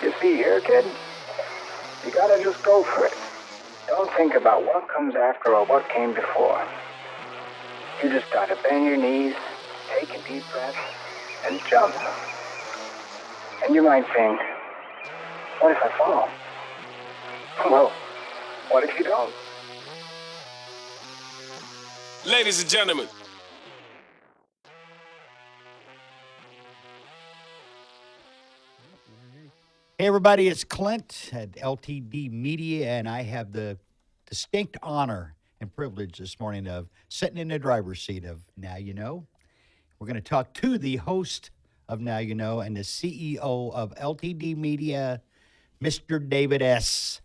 You see here, kid? You gotta just go for it. Don't think about what comes after or what came before. You just gotta bend your knees, take a deep breath, and jump. And you might think, what if I fall? Well, what if you don't? Ladies and gentlemen. Hey, everybody, it's Clint at LTD Media, and I have the distinct honor and privilege this morning of sitting in the driver's seat of Now You Know. We're going to talk to the host of Now You Know and the CEO of LTD Media, Mr. David S.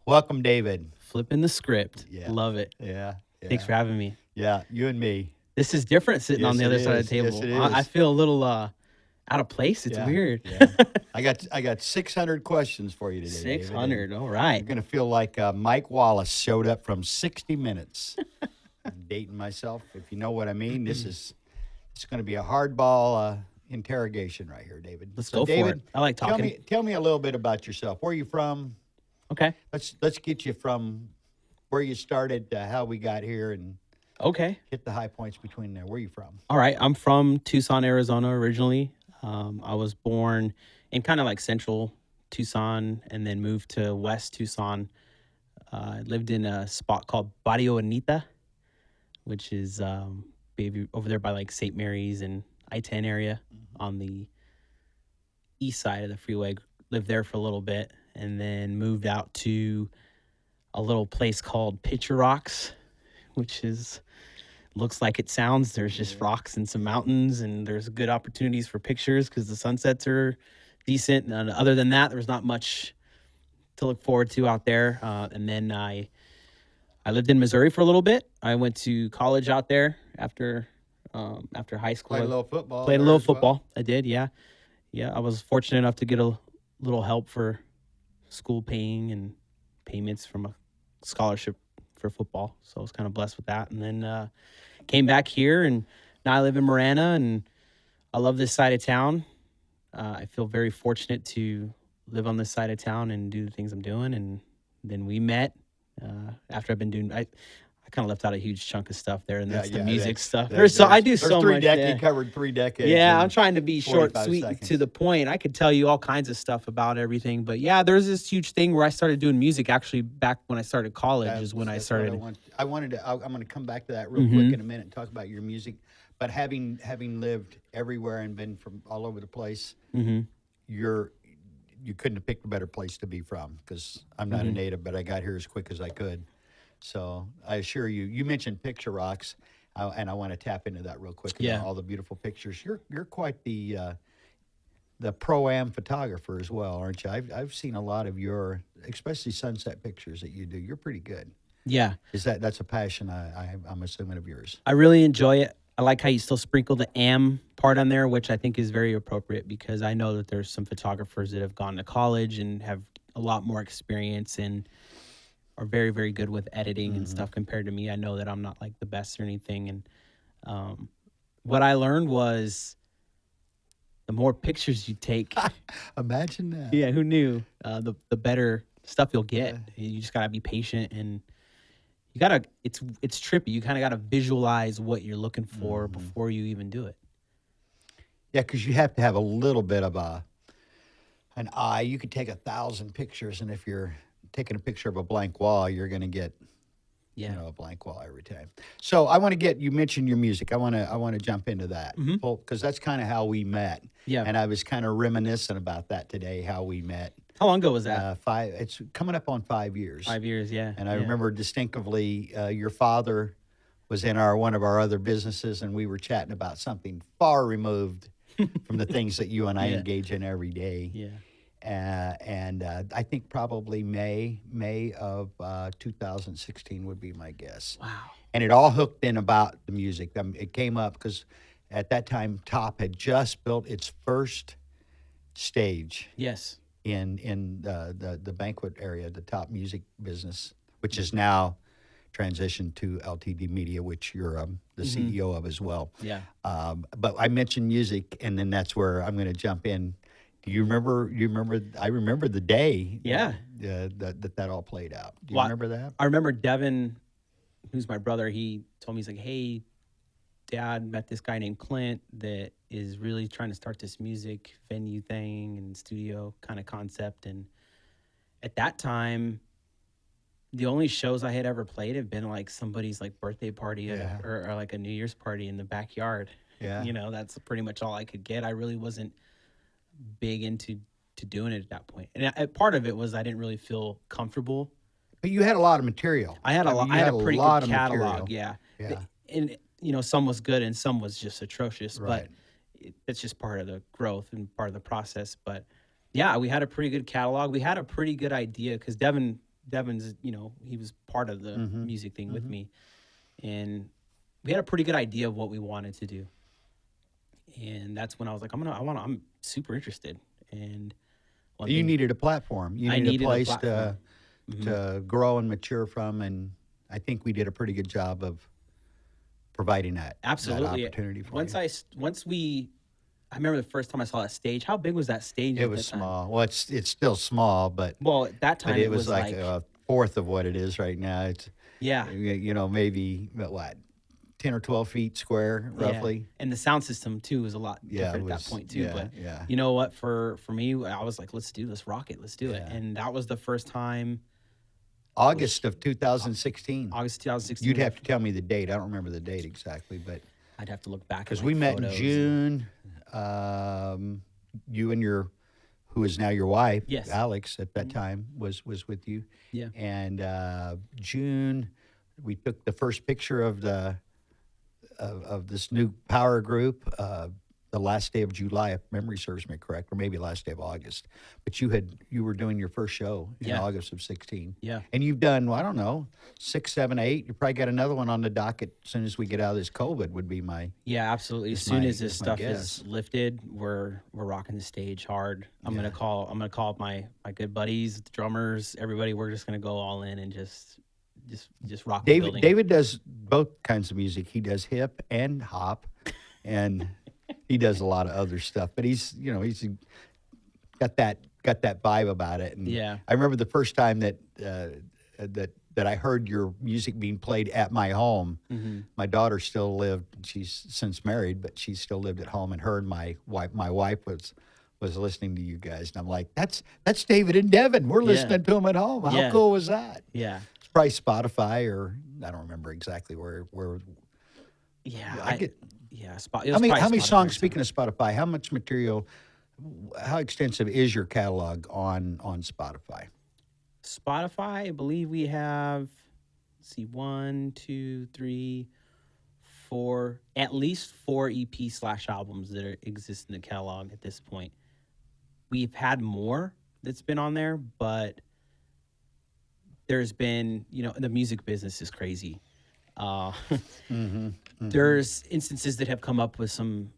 Welcome, David. Flipping the script. Yeah. Love it. Yeah. Thanks for having me. Yeah, you and me. This is different sitting Yes, on the it other side of is. the table. Yes, it I is. feel a little out of place. It's Yeah, weird. Yeah. I got 600 questions for you today, David. 600. All You're right. going to feel like Mike Wallace showed up from 60 Minutes. I'm dating myself, if you know what I mean. It's going to be a hardball interrogation right here, David. Let's So, go for it. I like talking. Tell me a little bit about yourself. Where are you from? Okay. Let's get you from where you started to how we got here and Okay. hit the high points between there. Where are you from? All right. I'm from Tucson, Arizona originally. I was born in kind of like central Tucson and then moved to West Tucson. I lived in a spot called Barrio Anita, which is baby over there by like St. Mary's and I-10 area on the east side of the freeway. Lived there for a little bit and then moved out to a little place called Picture Rocks, which is looks like it sounds. There's just rocks and some mountains, and there's good opportunities for pictures because the sunsets are decent. And other than that, there's not much to look forward to out there. And then I lived in Missouri for a little bit. I went to college out there after high school. Played a little football. Played a there little as well. football. I did, yeah. Yeah, I was fortunate enough to get a little help for school paying and payments from a scholarship for football. So I was kind of blessed with that. And then came back here, and now I live in Marana, and I love this side of town. I feel very fortunate to live on this side of town and do the things I'm doing. And then we met after I've been doing. I kind of left out a huge chunk of stuff there, and that's the music stuff. I do so much. You covered 3 decades. Yeah, in I'm trying to be short, 45 sweet, seconds. to the point. I could tell you all kinds of stuff about everything, but yeah, there's this huge thing where I started doing music. Actually, back when I started college is when I That's started. what I'm going to come back to that real quick in a minute and talk about your music. But having lived everywhere and been from all over the place, you couldn't have picked a better place to be from, because I'm not a native, but I got here as quick as I could. So I assure you, you mentioned Picture Rocks, and I want to tap into that real quick. Yeah. All the beautiful pictures. You're quite the pro-am photographer as well, aren't you? I've seen a lot of your, especially sunset pictures that you do. You're pretty good. Yeah, That's a passion I'm assuming of yours. I really enjoy it. I like how you still sprinkle the am part on there, which I think is very appropriate because I know that there's some photographers that have gone to college and have a lot more experience and are very, very good with editing and stuff compared to me. I know that I'm not like the best or anything. And what I learned was the more pictures you take, Imagine that. yeah, who knew, the better stuff you'll get. You just gotta be patient, and you gotta. It's trippy. You kind of gotta visualize what you're looking for before you even do it. Yeah, because you have to have a little bit of an eye. You could take 1,000 pictures, and if you're taking a picture of a blank wall, you're going to get a blank wall every time. So I want to you mentioned your music. I want to jump into that because that's kind of how we met. Yeah. And I was kind of reminiscent about that today, how we met. How long ago was that? It's coming up on 5 years. 5 years, yeah. And I remember distinctively your father was in one of our other businesses, and we were chatting about something far removed from the things that you and I engage in every day. Yeah. And I think probably May of 2016 would be my guess. Wow. And it all hooked in about the music. It came up because at that time, Top had just built its first stage Yes. in the banquet area, the Top music business, which is now transitioned to LTD Media, which you're the CEO of as well. Yeah. But I mentioned music, and then that's where I'm going to jump in Do you remember? You remember? I remember the day. Yeah. That all played out. Do you Well, remember that? I remember Devin, who's my brother. He told me, he's like, "Hey, Dad, met this guy named Clint that is really trying to start this music venue thing and studio kind of concept." And at that time, the only shows I had ever played have been like somebody's like birthday party Yeah. or like a New Year's party in the backyard. Yeah. You know, that's pretty much all I could get. I really wasn't big into to doing it at that point. And part of it was I didn't really feel comfortable. But you had a lot of material. I had a mean, lot. you I had a a pretty lot good of catalog. material. Yeah. Yeah. And you know, some was good and some was just atrocious. Right. But it's just part of the growth and part of the process. But yeah, we had a pretty good catalog. We had a pretty good idea because Devin's, you know, he was part of the music thing with me, and we had a pretty good idea of what we wanted to do. And that's when I was like, I'm super interested. And You needed a platform. You I needed needed a a place platform. to grow and mature from, and I think we did a pretty good job of providing that Absolutely. that opportunity for once you. I remember the first time I saw that stage. How big was that stage? It at was that time? small. Well, it's still small, but Well, at that time it was like a fourth of what it is right now. It's yeah. you know, maybe what 10 or 12 feet square, roughly. Yeah. And the sound system too was a lot Yeah, different it at was- that point too. yeah, But yeah. you know what? For me, I was like, let's rock it, let's do it. Yeah. And that was the first time, August of 2016. August 2016. You'd have to tell me the date. I don't remember the date exactly, but I'd have to look back because at we met in photos. June. You and who is now your wife, Yes. Alex, at that time was with you. Yeah. And June, we took the first picture of of this new power group. The last day of July, if memory serves me correct, or maybe last day of August. But you were doing your first show in Yeah. August of 16. Yeah. And you've done, well, I don't know, 6, 7, 8. You probably got another one on the docket as soon as we get out of this COVID would be my. Yeah, absolutely. As Is soon my- as this is my stuff guess. is lifted, we're rocking the stage hard. I'm gonna call my good buddies, the drummers, everybody. We're just gonna go all in and just rock the building. David does both kinds of music. He does hip and hop, and he does a lot of other stuff. But he's got that vibe about it. And Yeah. I remember the first time that I heard your music being played at my home. Mm-hmm. My daughter still lived. She's since married, but she still lived at home. And her and my wife was listening to you guys, and I'm like, that's David and Devin. We're listening to him at home. How Yeah. cool was that? Yeah. It's probably Spotify, or I don't remember exactly where. Yeah. I get- It How was many probably Spotify songs? or something. Speaking of Spotify, how much material? How extensive is your catalog on Spotify? Spotify, I believe we have, let's see, 1, 2, 3, 4, at least 4 EP/albums that exist in the catalog at this point. We've had more that's been on there, but there's been, you know, the music business is crazy. There's instances that have come up with some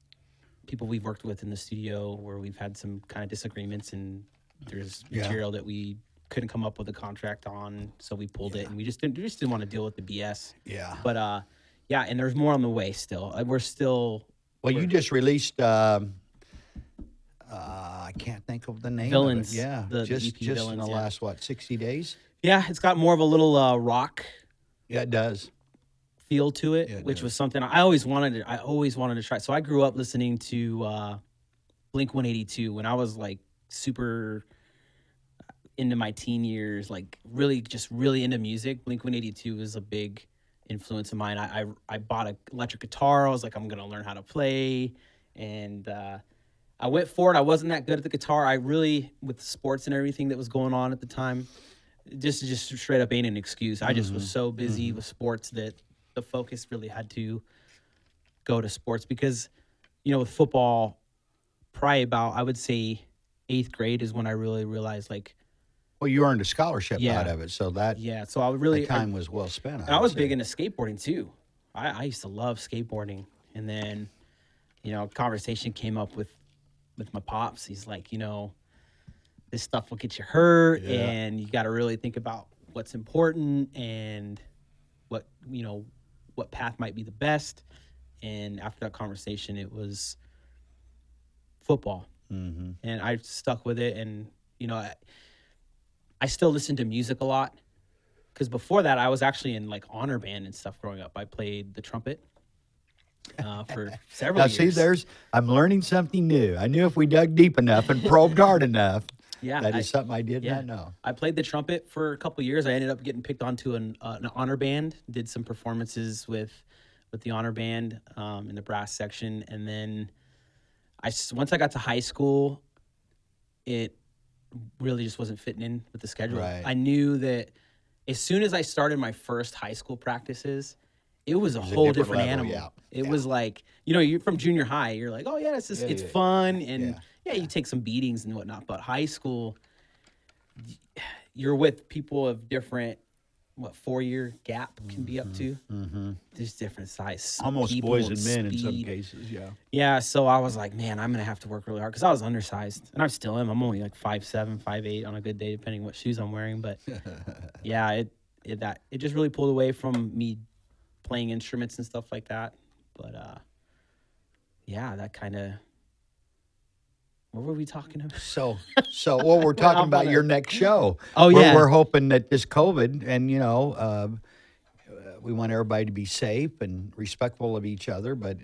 people we've worked with in the studio where we've had some kind of disagreements, and there's Yeah. material that we couldn't come up with a contract on, so we pulled it, and we just didn't want to deal with the BS. Yeah. But yeah, and there's more on the way still. We're still Well, you just released. I can't think of the name. Villains, Of it. Yeah, the just EP in Villains, the yeah. last 60 days. yeah, it's got more of a little rock Yeah, it does. feel to it, Yeah, it which does. was something I always wanted to try. So I grew up listening to Blink 182 when I was like super into my teen years, like really into music. Blink 182 was a big influence of mine. I bought an electric guitar. I was like, I'm gonna learn how to play, and I went for it. I wasn't that good at the guitar. I really, with sports and everything that was going on at the time, just straight up ain't an excuse. I just was so busy with sports that the focus really had to go to sports because, you know, with football, probably about, I would say 8th grade is when I really realized, like, Well, you earned a scholarship Yeah. out of it, so that yeah. So I really, the time was well spent. and I was would big say. into skateboarding too. I used to love skateboarding. And then, you know, conversation came up with my pops. He's like, you know, this stuff will get you hurt, Yeah. and you got to really think about what's important and what, you know, what path might be the best. And after that conversation, it was football. and I stuck with it. And you know, I still listen to music a lot because before that I was actually in like honor band and stuff growing up. I played the trumpet for several Now, see, years. I'm learning something new. I knew if we dug deep enough and probed hard enough, Yeah, that is something I did yeah. not know. I played the trumpet for a couple years. I ended up getting picked onto an honor band. Did some performances with the honor band in the brass section, and then once I got to high school, it really just wasn't fitting in with the schedule. Right. I knew that as soon as I started my first high school practices, it was a a whole different different level, animal. yeah. It Yeah. was like, you know, you're from junior high, you're like, oh yeah, it's fun, and you take some beatings and whatnot. But high school, you're with people of different, 4-year gap can be up to. There's different size, Almost people boys and men in some speed. cases, yeah. Yeah, so I was like, man, I'm gonna have to work really hard because I was undersized, and I still am. I'm only like 5'7", 5'8" on a good day, depending what shoes I'm wearing. But yeah, it just really pulled away from me playing instruments and stuff like that. But yeah, that kind of. What were we talking about? So what we're talking off about on your a- next show. Oh, yeah. We're hoping that this COVID and we want everybody to be safe and respectful of each other, but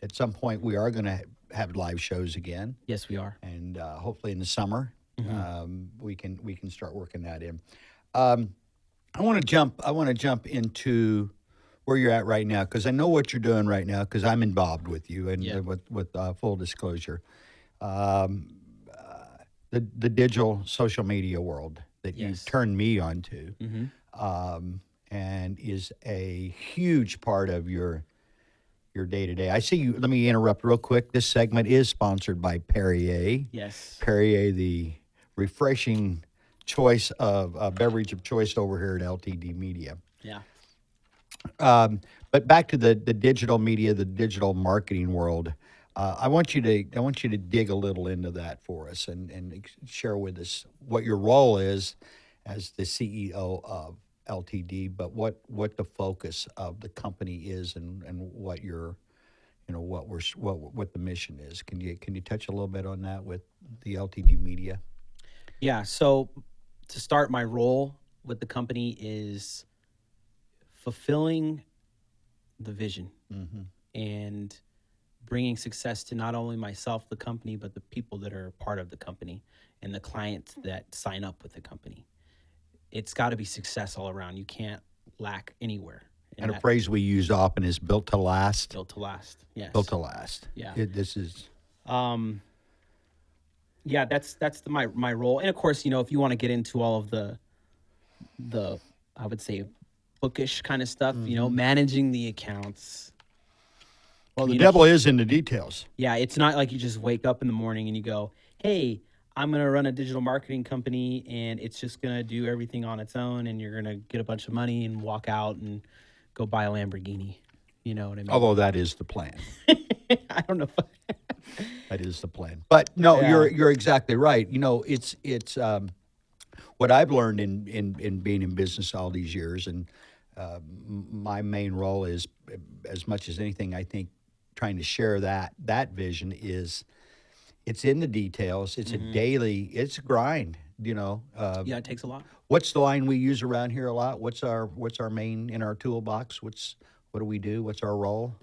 at some point we are going to have live shows again, Yes, we are. and hopefully in the summer we can start working that in. I want to jump into where you're at right now because I know what you're doing right now because I'm involved with you and Yeah. with full disclosure. The digital social media world that Yes. you've turned me onto, and is a huge part of your day to day. I see you. Let me interrupt real quick. This segment is sponsored by Perrier. Yes. Perrier, the refreshing choice of beverage of choice over here at LTD Media. Yeah. But back to the digital media, the digital marketing world. I want you to dig a little into that for us and share with us what your role is as the CEO of LTD, but what the focus of the company is and what your what the mission is. Can you touch a little bit on that with the LTD Media? Yeah. So to start, my role with the company is fulfilling the vision and bringing success to not only myself, the company, but the people that are part of the company and the clients that sign up with the company. It's got to be success all around. You can't lack anywhere. And a phrase we use often is "built to last." Built to last. Yes. Built to last. Yeah. This is. Yeah, that's my role. And of course, if you want to get into all of the I would say bookish kind of stuff, managing the accounts. Well, the devil is in the details. Yeah, it's not like you just wake up in the morning and you go, "Hey, I'm going to run a digital marketing company and it's just going to do everything on its own and you're going to get a bunch of money and walk out and go buy a Lamborghini." You know what I mean? Although that is the plan. I don't know. That is the plan. But no, Yeah. you're exactly right. It's what I've learned in being in business all these years, and my main role is, as much as anything, I think, trying to share that vision is it's in the details. It's it's a grind. Yeah, it takes a lot. What's the line we use around here a lot? What's our main in our toolbox? What do we do? What's our role?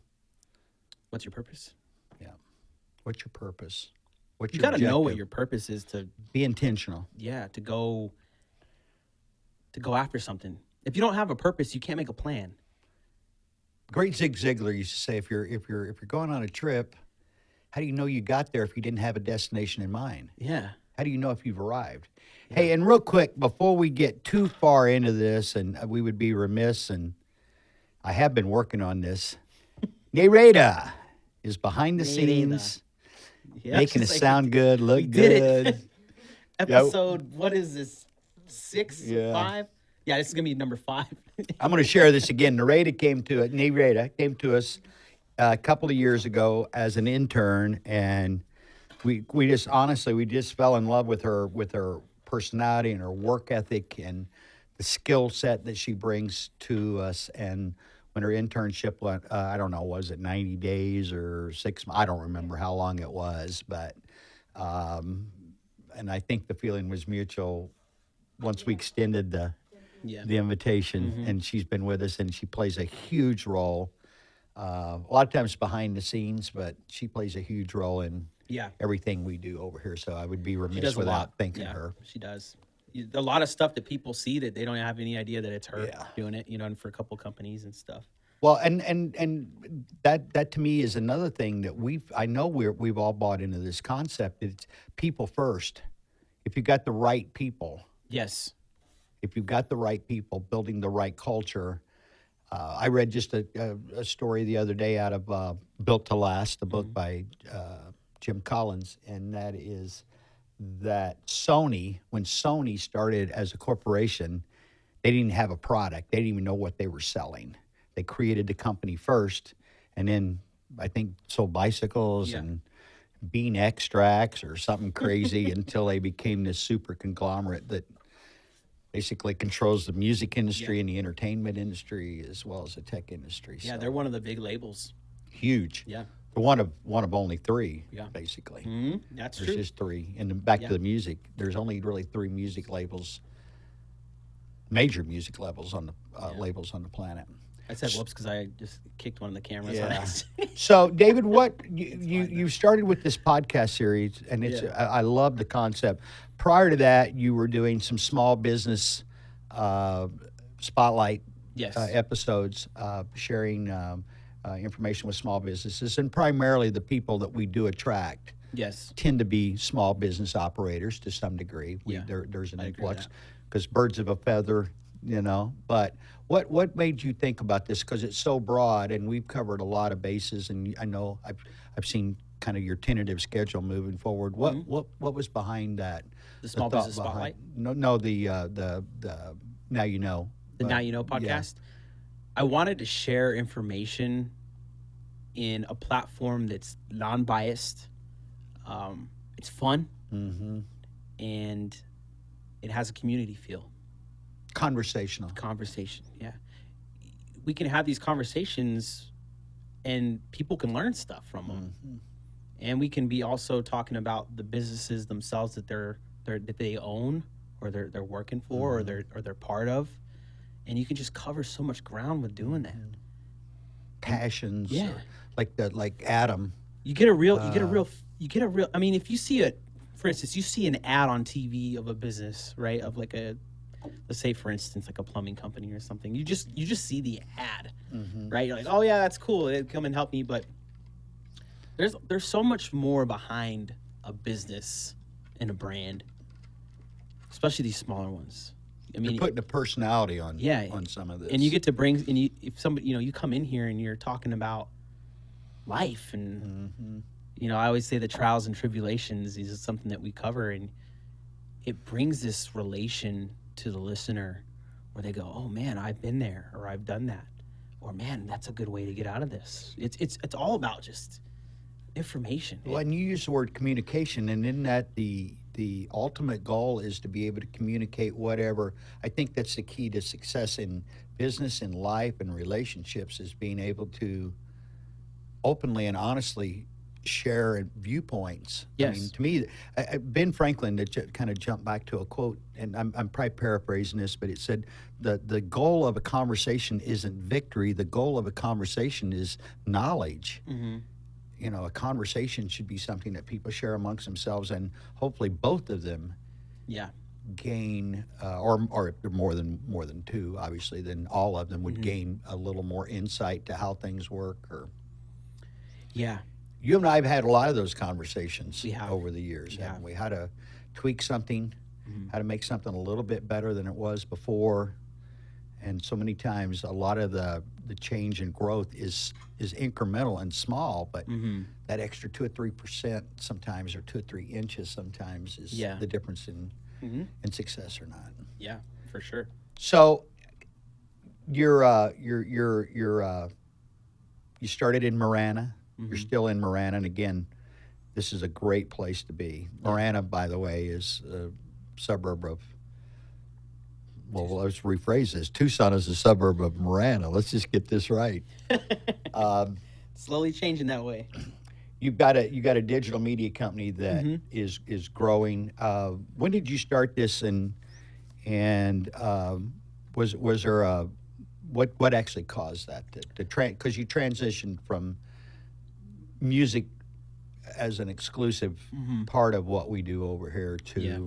What's your purpose? Yeah. What's your purpose? What's You your got to know what objective? your purpose is to Be intentional. to go after something. If you don't have a purpose, you can't make a plan. Great Zig Ziglar used to say, if you're going on a trip, how do you know you got there if you didn't have a destination in mind? Yeah. How do you know if you've arrived? Hey, and real quick, before we get too far into this, and we would be remiss, and I have been working on this, Nereda is behind the scenes, Yeah, making us just like sound good, look we did good. it. Episode, what is this? 6, Yeah. 5? Yeah, this is gonna be number 5. I'm going to share this again. Nereda came to us a couple of years ago as an intern, and we just honestly fell in love with her personality and her work ethic and the skill set that she brings to us. And when her internship went, I don't know, was it 90 days or 6 months? I don't remember how long it was, but And I think the feeling was mutual once we extended Yeah. the invitation, and she's been with us, and she plays a huge role. A lot of times behind the scenes, but she plays a huge role in Yeah. everything we do over here. So I would be She remiss does a without lot. thanking Yeah, her. she does. A lot of stuff that people see that they don't have any idea that it's her Yeah. doing it, and for a couple companies and stuff. Well, and that to me is another thing that I know we've all bought into this concept. It's people first. If you got the right people, Yes. if you've got the right people building the right culture. I read just a story the other day out of Built to Last, the book by Jim Collins, and that is that Sony, when Sony started as a corporation, they didn't have a product. They didn't even know what they were selling. They created the company first, and then I think sold bicycles Yeah. and bean extracts or something crazy until they became this super conglomerate that basically controls the music industry Yeah. and the entertainment industry as well as the tech industry. Yeah, So they're one of the big labels. huge. Yeah. They're one of only three, Yeah. basically. That's There's true. just three. And back Yeah. to the music, there's only really three music labels, major music labels on the labels on the planet. I said whoops because I just kicked one of the cameras. Yeah. On So, David, what you started with this podcast series, and it's Yeah. I love the concept. Prior to that, you were doing some small business spotlight Yes. episodes, sharing information with small businesses, and primarily the people that we do attract Yes. tend to be small business operators to some degree. Yeah, There's an I agree with influx because birds of a feather, But what made you think about this? Because it's so broad, and we've covered a lot of bases. And I know I've seen kind of your tentative schedule moving forward. What was behind that? The Small thought Business Spotlight? No, the now you know. The but, Now You Know yeah. podcast. I wanted to share information in a platform that's non-biased. It's fun, and it has a community feel. Conversational. Conversation, yeah. We can have these conversations, and people can learn stuff from them. And we can be also talking about the businesses themselves that that they own, or they're working for, or they're part of. And you can just cover so much ground with doing that. Passions. Yeah. Like Adam. You get a real. I mean, if you see for instance, you see an ad on TV of a business, right? Of like let's say for instance, like a plumbing company or something. You just see the ad, right? You're like, oh yeah, that's cool. They come and help me, but there's so much more behind a business and a brand, especially these smaller ones. I mean, You're putting a personality on yeah, on some of this. and you get to bring, and if somebody, you come in here and you're talking about life, and I always say the trials and tribulations is something that we cover, and it brings this relation to the listener where they go, oh man, I've been there, or I've done that, or man, that's a good way to get out of this. It's all about just information. Well, and you use the word communication, and in that the ultimate goal is to be able to communicate whatever. I think that's the key to success in business, in life, and relationships is being able to openly and honestly share viewpoints. Yes. I mean, to me, Ben Franklin, to kind of jump back to a quote, and I'm probably paraphrasing this, but it said, the goal of a conversation isn't victory. The goal of a conversation is knowledge. A conversation should be something that people share amongst themselves, and hopefully both of them Yeah. gain, or if they're more than two, obviously, then all of them would gain a little more insight to how things work. Or Yeah. you and I have had a lot of those conversations We have. over the years, We haven't have. we? How to tweak something, how to make something a little bit better than it was before. And so many times, a lot of the change and growth is incremental and small, but that extra 2 or 3% sometimes, or 2 or 3 inches sometimes, is Yeah. the difference in success or not. Yeah, for sure. So you started in Marana. You're still in Marana, and again, this is a great place to be. Marana, by the way, is a suburb of. Well, let's rephrase this. Tucson is a suburb of Marana. Let's just get this right. Slowly changing that way. you got a digital media company that is growing. When did you start this, and was there a what actually caused that to because you transitioned from music as an exclusive part of what we do over here to Yeah.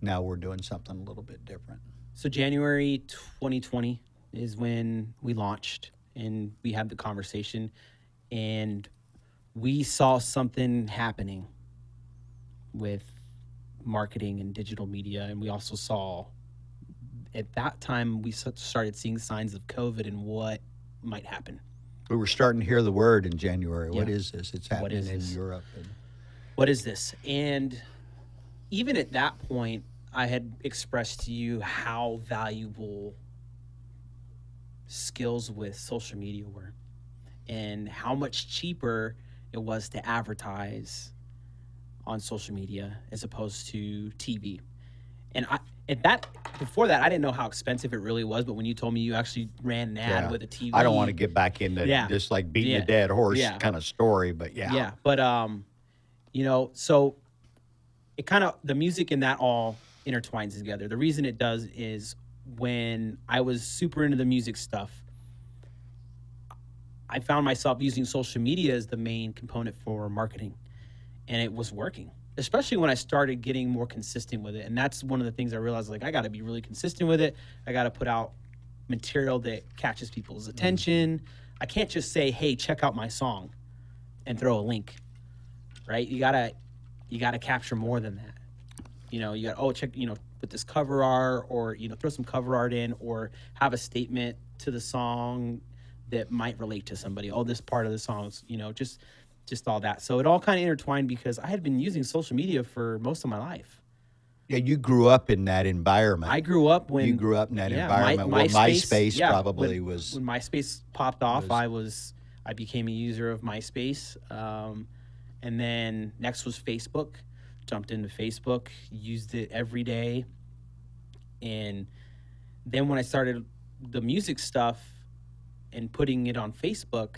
now we're doing something a little bit different. So January 2020 is when we launched and we had the conversation, and we saw something happening with marketing and digital media, and we also saw at that time we started seeing signs of COVID and what might happen. We were starting to hear the word in January. What Yeah. is this? It's What happening is in this? Europe. And What is this? And even at that point, I had expressed to you how valuable skills with social media were and how much cheaper it was to advertise on social media as opposed to TV. And before that, I didn't know how expensive it really was. But when you told me you actually ran an ad with a TV, I don't want to get back into just like beating a dead horse kind of story, but yeah. But so it kind of, the music and that all intertwines together. The reason it does is when I was super into the music stuff, I found myself using social media as the main component for marketing, and it was working, especially when I started getting more consistent with it. And that's one of the things I realized, like, I got to be really consistent with it. I got to put out material that catches people's attention. I can't just say, hey, check out my song and throw a link, right? You gotta capture more than that. You got, check, put this cover art, or, throw some cover art in, or have a statement to the song that might relate to somebody. Oh, this part of the song is, just all that. So it all kind of intertwined because I had been using social media for most of my life. Yeah, you grew up in that environment. I grew up when you grew up in that environment. MySpace probably was when MySpace popped off. I became a user of MySpace, and then next was Facebook. Jumped into Facebook, used it every day, and then when I started the music stuff and putting it on Facebook,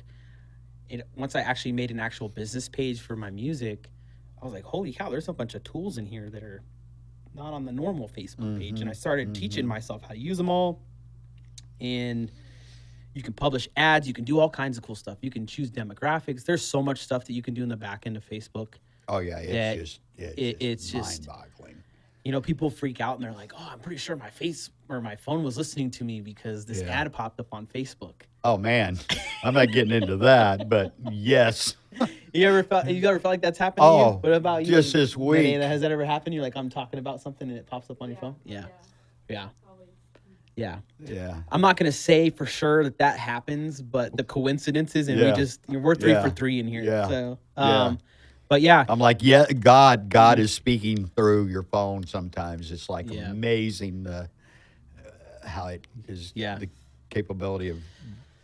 once I actually made an actual business page for my music, I was like, holy cow, there's a bunch of tools in here that are not on the normal Facebook page. And I started teaching myself how to use them all. And you can publish ads. You can do all kinds of cool stuff. You can choose demographics. There's so much stuff that you can do in the back end of Facebook. Oh, yeah. It's just mind-boggling. People freak out and they're like, oh, I'm pretty sure my phone was listening to me because this ad popped up on Facebook. Oh, man. I'm not getting into that, but yes. You ever felt like that's happened to you? What about you? Just this week. Has that ever happened? You're like, I'm talking about something and it pops up on your phone? Yeah. I'm not going to say for sure that happens, but the coincidences, and we're 3 for 3 in here. Yeah. So, but yeah. I'm like, God is speaking through your phone sometimes. It's like amazing how it is the capability of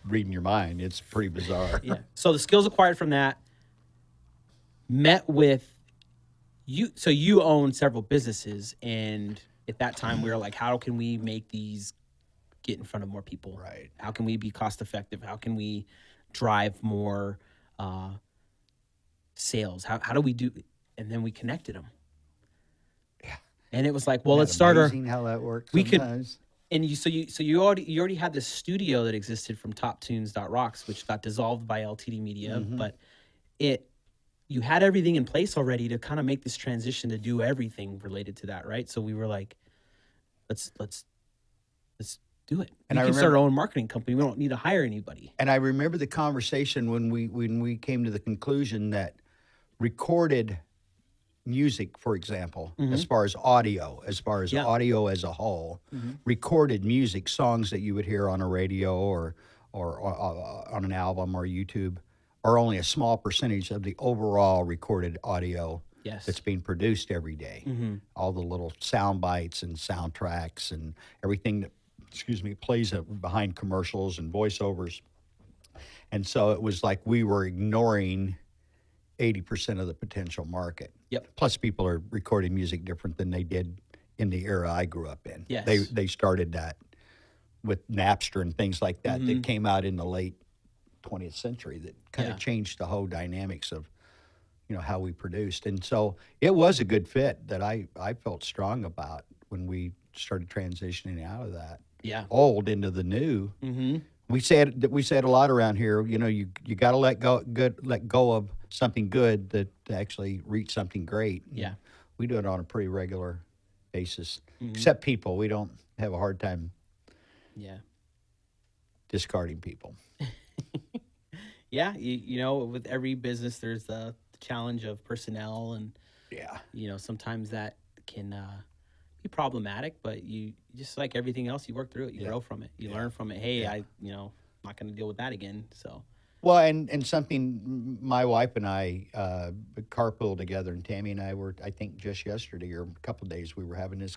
reading your mind. It's pretty bizarre. Yeah. So the skills acquired from that met with you. So you own several businesses, and at that time we were like, how can we make these get in front of more people? Right. How can we be cost effective? How can we drive more sales? How do we do? And then we connected them. Yeah. And it was like, well, let's start our. How that works. We sometimes. And you already had this studio that existed from TopTunes.rocks, which got dissolved by LTD Media, but you had everything in place already to kind of make this transition to do everything related to that, right? So we were like, let's do it. And we can start our own marketing company. We don't need to hire anybody. And I remember the conversation when we came to the conclusion that recorded music, for example, as far as audio as a whole, recorded music, songs that you would hear on a radio or on an album or YouTube, are only a small percentage of the overall recorded audio that's being produced every day. All the little sound bites and soundtracks and everything that, plays behind commercials and voiceovers. And so it was like we were ignoring 80% of the potential market. Yep. Plus, people are recording music different than they did in the era I grew up in. Yes. They started that with Napster and things like that that came out in the late 20th century that kind of changed the whole dynamics of how we produced. And so it was a good fit that I felt strong about when we started transitioning out of that Yeah. old into the new. Mm-hmm. We said a lot around here. You got to let go of something good to actually reach something great. And Yeah. we do it on a pretty regular basis. Mm-hmm. Except people, we don't have a hard time Yeah. discarding people. Yeah. With every business, there's the challenge of personnel, and Yeah. sometimes that can be problematic. But you just like everything else, you work through it, you grow from it, you learn from it. Hey, I'm not going to deal with that again. So. Well, and something my wife and I carpooled together, and Tammy and I were, I think, just yesterday or a couple of days, we were having this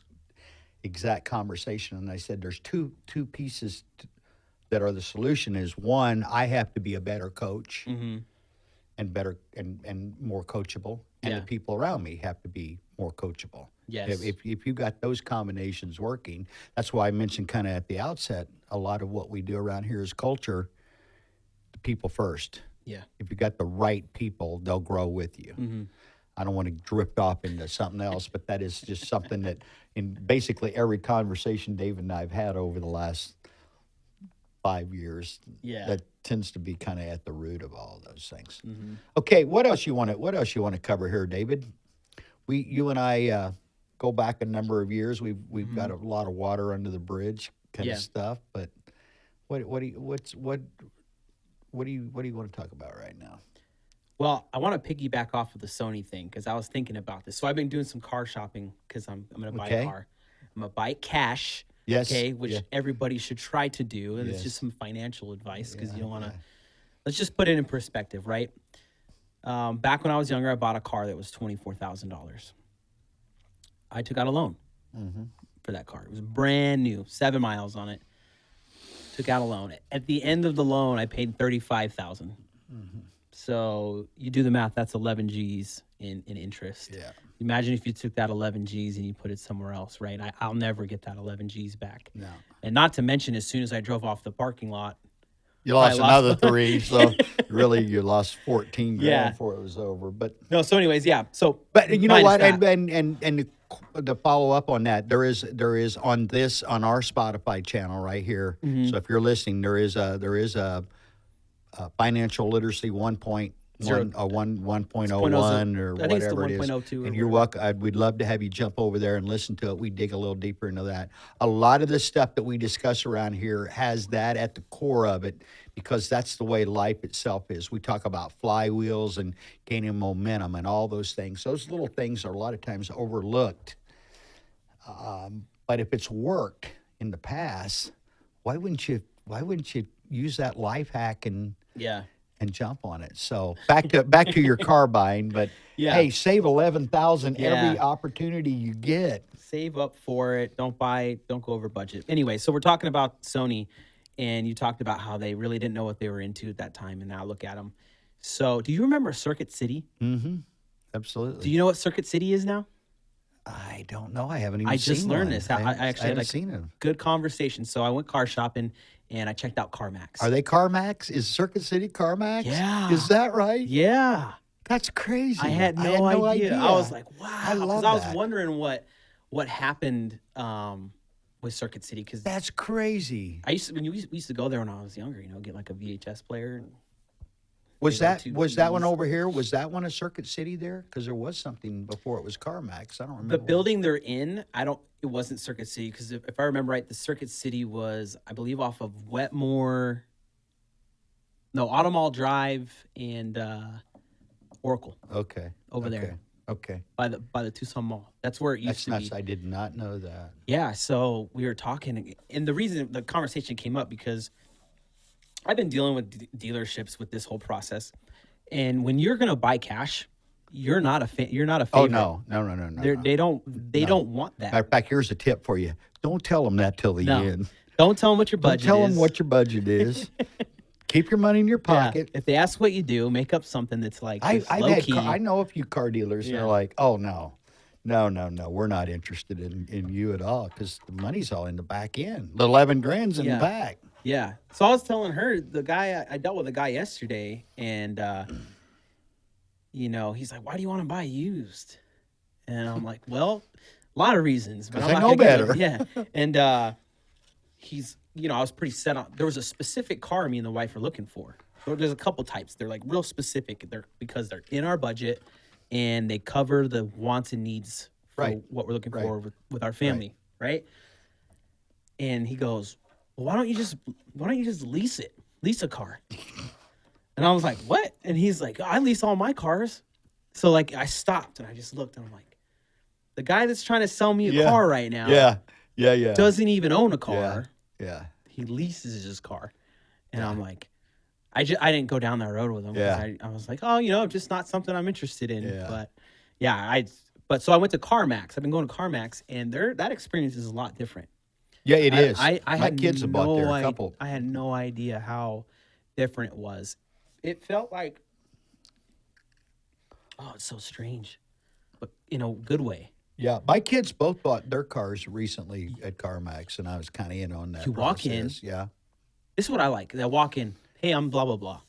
exact conversation, and I said, "There's two pieces that are the solution. Is one, I have to be a better coach Mm-hmm. and better and more coachable, and Yeah. the people around me have to be more coachable. Yes. If you got those combinations working, that's why I mentioned kind of at the outset, a lot of what we do around here is culture. The people first. Yeah. If you got the right people, they'll grow with you. Mm-hmm. I don't want to drift off into something else, but that is just something that in basically every conversation David and I have had over the last 5 years, Yeah. that tends to be kind of at the root of all those things. Mm-hmm. Okay, what else you want to cover here, David? You and I go back a number of years. We've got a lot of water under the bridge kind Yeah. of stuff, but what do you want to talk about right now? Well, I want to piggyback off of the Sony thing because I was thinking about this. So I've been doing some car shopping because I'm going to buy Okay. a car. I'm going to buy it cash. Yes. Okay, which Yeah. everybody should try to do. And it's Yes. just some financial advice because Yeah, you don't want to. yeah. Let's just put it in perspective, right? Back when I was younger, I bought a car that was $24,000. I took out a loan for that car. It was brand new, 7 miles on it. Took out a loan. At the end of the loan, I paid $35,000. So you do the math. That's 11 G's in interest. Yeah. Imagine if you took that 11 G's and you put it somewhere else, right? I'll never get that 11 G's back. No. And not to mention, as soon as I drove off the parking lot, You lost I lost another 3, so really you lost 14 grand Yeah. before it was over. But no. So, anyways, yeah. So, you know minus what? that. And to follow up on that, there is on our Spotify channel right here. Mm-hmm. So if you're listening, there is a financial literacy 1.1 1.01 or I think it's the whatever it is. 1.02 or And you're whatever. welcome. We'd love to have you jump over there and listen to it. We dig a little deeper into that. A lot of the stuff that we discuss around here has that at the core of it because that's the way life itself is. We talk about flywheels and gaining momentum and all those things. Those little things are a lot of times overlooked. But if it's worked in the past, why wouldn't you use that life hack and Yeah. jump on it? So back to your car buying, but Yeah. hey, save 11,000 Yeah. every opportunity you get. Save up for it. Don't go over budget. Anyway, so we're talking about Sony, and you talked about how they really didn't know what they were into at that time, and now look at them. So, do you remember Circuit City? Absolutely. Do you know what Circuit City is now? I don't know. I haven't even I seen just learned one. this. I actually haven't had seen it. good conversation. So I went car shopping and I checked out CarMax. Are they CarMax? Is Circuit City CarMax? Yeah. Is that right? Yeah. That's crazy. I had no idea. I was like, wow. I love I was that. wondering what happened with Circuit City because That's crazy. we used to go there when I was younger. Get like a VHS player. And Was They go that to was that one TVs. over here? Was that one a Circuit City there? Because there was something before it was CarMax. I don't remember. the building they're in, it wasn't Circuit City because if I remember right, the Circuit City was, I believe, off of Wetmore. No, Automall Drive and Oracle Okay. over okay. there Okay. by the Tucson Mall. That's where it used That's to nuts. be. I did not know that. Yeah, so we were talking, and the reason the conversation came up because I've been dealing with dealerships with this whole process, and when you're gonna buy cash, you're not a you're not a Oh favorite. no. They don't want that. Matter of fact, here's a tip for you. Don't tell them that till the No. end. Don't tell them what your Don't budget tell is. them what your budget is. Keep your money in your Yeah. pocket. If they ask what you do, make up something that's like I've low had key. I know a few car dealers and Yeah. they're like, oh no, we're not interested in you at all because the money's all in the back end. The 11 grand's in Yeah. the back. Yeah. So I was telling her, I dealt with a guy yesterday, and he's like, why do you want to buy used? And I'm like, well, a lot of reasons, but 'Cause I'm I not know gonna give better. it. Yeah. And he's, I was pretty set on. There was a specific car me and the wife are looking for. There's a couple types. They're like real specific. Because they're in our budget, and they cover the wants and needs for Right. what we're looking Right. for with our family, right? And he goes, well, why don't you just lease a car? And I was like, what? And he's like, I lease all my cars. So like I stopped and I just looked and I'm like, the guy that's trying to sell me a Yeah. car right now Yeah. Yeah. Yeah. doesn't even own a Yeah. car. Yeah. He leases his car. And Yeah. I'm like, I didn't go down that road with him because Yeah. I was like, oh, just not something I'm interested in. Yeah. But yeah, so I went to CarMax. I've been going to CarMax, and that experience is a lot different. Yeah, it is. I My had kids have bought there a no couple. I had no idea how different it was. It felt like, oh, it's so strange, but in a good way. Yeah, my kids both bought their cars recently at CarMax, and I was kind of in on that. You walk in. process. Yeah. This is what I like. I walk in. Hey, I'm blah blah blah.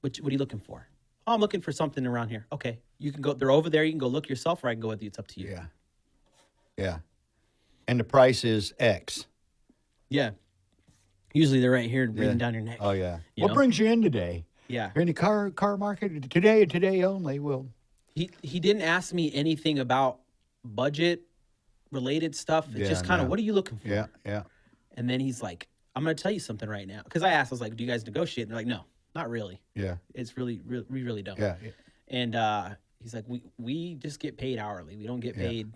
What are you looking for? Oh, I'm looking for something around here. Okay, you can go. They're over there. You can go look yourself, or I can go with you. It's up to you. Yeah. Yeah. And the price is X. Yeah. Usually they're right here breathing Yeah. down your neck. Oh yeah. You What know? brings you in today? Yeah. You're in the car market today and today only. Well, He didn't ask me anything about budget related stuff. It's Yeah, just kind of, no. what are you looking for? yeah, yeah. And then he's like, I'm going to tell you something right now. Because I was like, do you guys negotiate? And they're like, no, not really. Yeah. It's we really don't. Yeah. And he's like, we just get paid hourly. We don't get Yeah. paid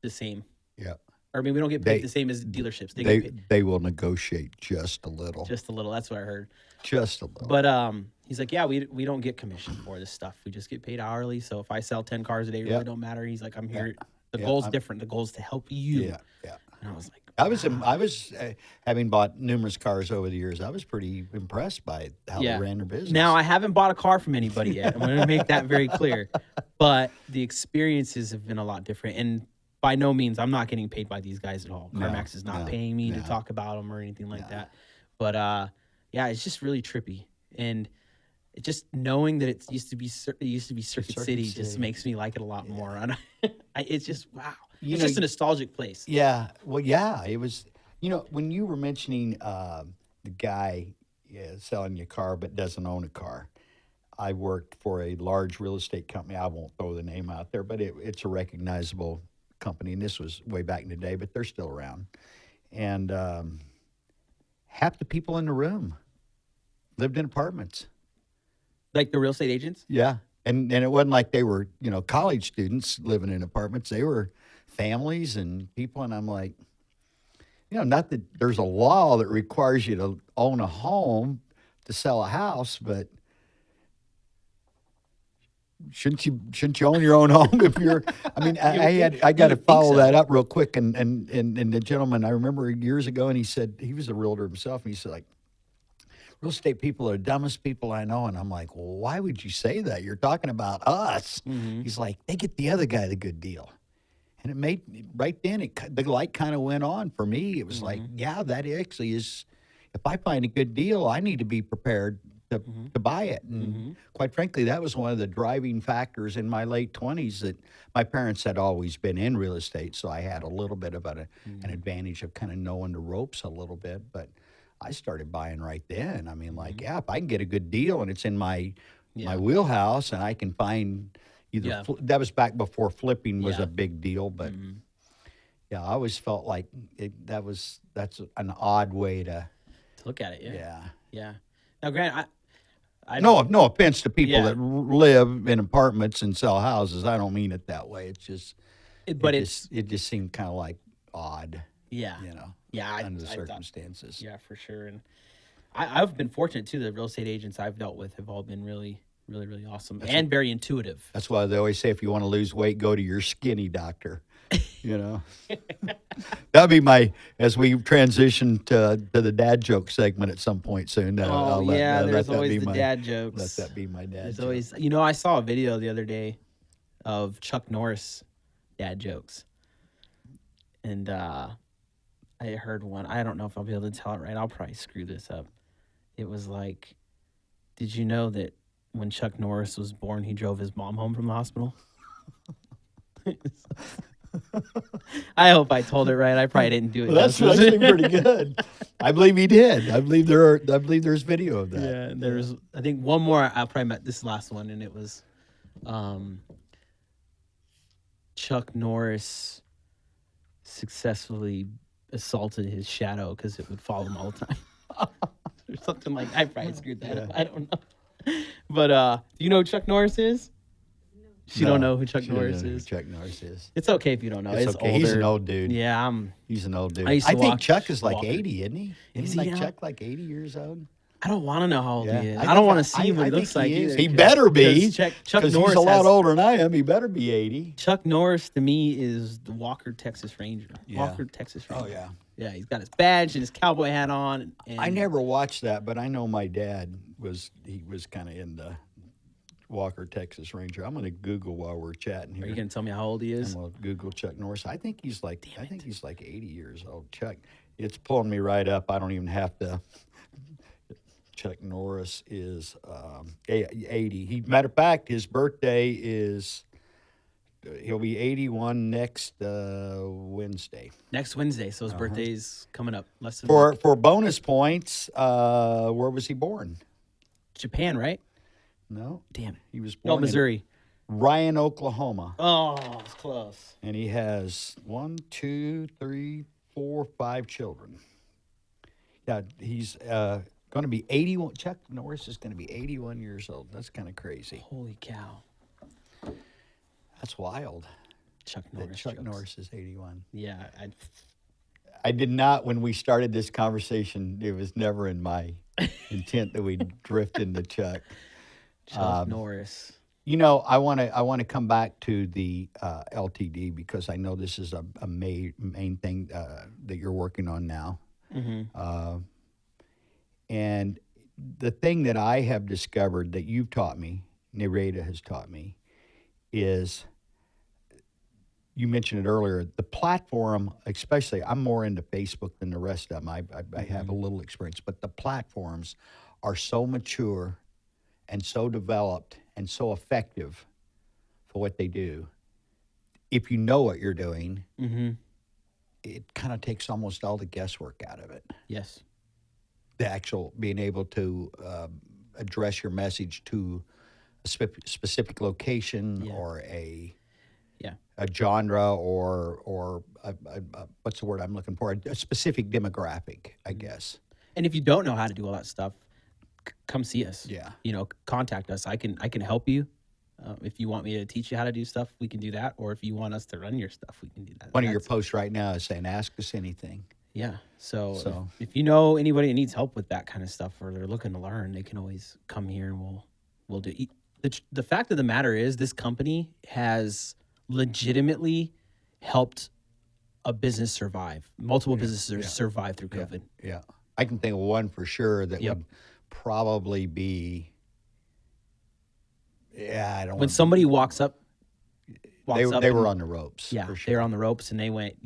the same. Yeah. Or I mean, we don't get paid They- the same as dealerships. They They get paid they will negotiate just a little. just a little. That's what I heard. Just a little. But he's like, yeah, we don't get commission for this stuff. We just get paid hourly. So if I sell 10 cars a day, it Yeah. really don't matter. He's like, I'm here. The Yeah, goal's different. The goal's to help you. yeah, yeah. And I was like, I was having bought numerous cars over the years. I was pretty impressed by how yeah. they ran their business. Now I haven't bought a car from anybody yet. I'm going to make that very clear. But the experiences have been a lot different. And by no means, I'm not getting paid by these guys at all. No, CarMax is not no, paying me to no. talk about them or anything like that. But yeah, it's just really trippy. And it just knowing that it used to be Circuit City just City. makes me like it a lot more. And it's just wow. You It's know, just a nostalgic place. Yeah. Well, yeah. It was. When you were mentioning the guy selling you a car but doesn't own a car, I worked for a large real estate company. I won't throw the name out there, but it's a recognizable company, and this was way back in the day, but they're still around. And half the people in the room lived in apartments. Like the real estate agents. Yeah. And it wasn't like they were, college students living in apartments. They were families and people. And I'm like, not that there's a law that requires you to own a home to sell a house, but shouldn't you own your own home if you're? I mean, I got to follow that up real quick. And the gentleman I remember years ago, and he said he was a realtor himself, and he said like, real estate people are the dumbest people I know. And I'm like, well, why would you say that? You're talking about us. Mm-hmm. He's like, they get the other guy the good deal. And it made, right then, the light kind of went on for me. It was like, yeah, that actually is, if I find a good deal, I need to be prepared to buy it. And quite frankly, that was one of the driving factors in my late 20s that my parents had always been in real estate. So I had a little bit of an advantage of kind of knowing the ropes a little bit. But I started buying right then. I mean, like, yeah, if I can get a good deal and it's in my wheelhouse and I can find either, that was back before flipping was a big deal, but yeah, I always felt like that's an odd way to look at it. Yeah. Yeah. Now, Grant, no offense to people Yeah. that live in apartments and sell houses. I don't mean it that way. It's just, it just seemed kind of like odd. Yeah. Yeah. Under the I thought- circumstances. yeah, for sure. And I've been fortunate too. The real estate agents I've dealt with have all been really, really, really awesome and very intuitive. That's why they always say if you want to lose weight, go to your skinny doctor. That'll be as we transition to the dad joke segment at some point soon. There's always the dad jokes. Let that be my dad There's joke. always, I saw a video the other day of Chuck Norris dad jokes. And I heard one. I don't know if I'll be able to tell it right. I'll probably screw this up. It was like, did you know that when Chuck Norris was born, he drove his mom home from the hospital. I hope I told it right. I probably didn't do it. Well, that's justice. actually pretty good. I believe he did. I believe there's video of that. Yeah, there's I think one more. I probably met this last one, and it was Chuck Norris successfully assaulted his shadow because it would follow him all the time, or something like. I probably screwed that up. I don't know. But do you know who Chuck Norris is? She don't know who Chuck She don't Norris know who is. Chuck Norris is. It's okay if you don't know. It's okay. He's an old dude. Yeah, He's an old dude. I used to think walk- Chuck is like walk- 80, isn't he? Is Isn't he like now? Chuck like 80 years old? I don't want to know how old Yeah. he is. I I don't think want I- to see what I he looks think like he is. either. He better be. Because Chuck 'Cause Norris he's a lot has- older than I am. He better be 80. Chuck Norris to me is the Walker Texas Ranger. Yeah. Walker Texas Ranger. Oh, yeah. Yeah, he's got his badge and his cowboy hat on. And I never watched that, but I know my dad was kind of into Walker, Texas Ranger. I'm going to Google while we're chatting here. Are you gonna tell me how old he I'm is? going to Google Chuck Norris. I think he's like 80 years old. Chuck, it's pulling me right up. I don't even have to. Chuck Norris is 80. Matter of fact, his birthday is. He'll be 81 next Wednesday. Next Wednesday, so his birthday's coming up. Less than a For week. for bonus points, where was he born? Japan, right? No, Damn it. he was No, born in Missouri. Ryan, Oklahoma, Oh, it's close. and he has 1, 2, 3, 4, 5 children. Yeah, he's going to be 81. Chuck Norris is going to be 81 years old. That's kind of crazy. Holy cow. That's wild. Chuck That Norris. Chuck jokes. Norris is 81. Yeah, I did not, when we started this conversation, it was never in my intent that we'd drift into Chuck. Chuck Norris. You know, I want to come back to the LTD because I know this is a main thing that you're working on now. And the thing that I have discovered that you've taught me, Nereda has taught me, is you mentioned it earlier. The platform, especially, I'm more into Facebook than the rest of them. I have a little experience, but the platforms are so mature and so developed and so effective for what they do. If you know what you're doing, it kind of takes almost all the guesswork out of it. Yes. The actual being able to address your message to a specific location or a genre or what's the word I'm looking for? A specific demographic, I guess. And if you don't know how to do all that stuff, come see us. Yeah. You know, contact us. I can help you. If you want me to teach you how to do stuff, we can do that. Or if you want us to run your stuff, we can do that. One of your posts right now is saying, "Ask us anything." Yeah. So- if you know anybody that needs help with that kind of stuff, or they're looking to learn, they can always come here and we'll do. The fact of the matter is, this company has legitimately helped a business survive. Multiple businesses survive through COVID. Yeah. I can think of one for sure that Yep. would probably be. Yeah, I don't. When want somebody walks up, they and- were on the ropes. Yeah, for they sure. were on the ropes, and they went.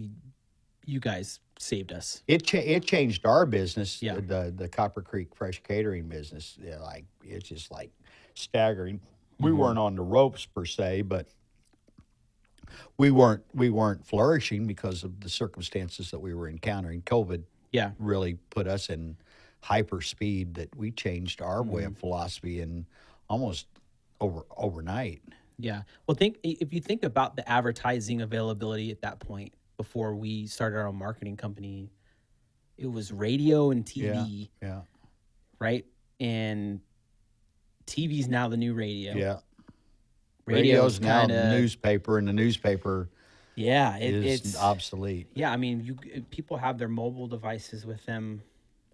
You guys saved us. It changed our business. Yeah. The Copper Creek Fresh Catering business. Yeah, like it's just like staggering. We Mm-hmm. weren't on the ropes per se, but we weren't flourishing because of the circumstances that we were encountering. COVID Yeah, really put us in hyper speed that we changed our way Mm-hmm. of philosophy and almost overnight. yeah. Well, if you think about the advertising availability at that point, before we started our own marketing company, it was radio and TV, Yeah. right? And TV's now the new radio. Yeah. Radio's now kinda- the newspaper, and the newspaper Yeah, is it's obsolete. Yeah, I mean, people have their mobile devices with them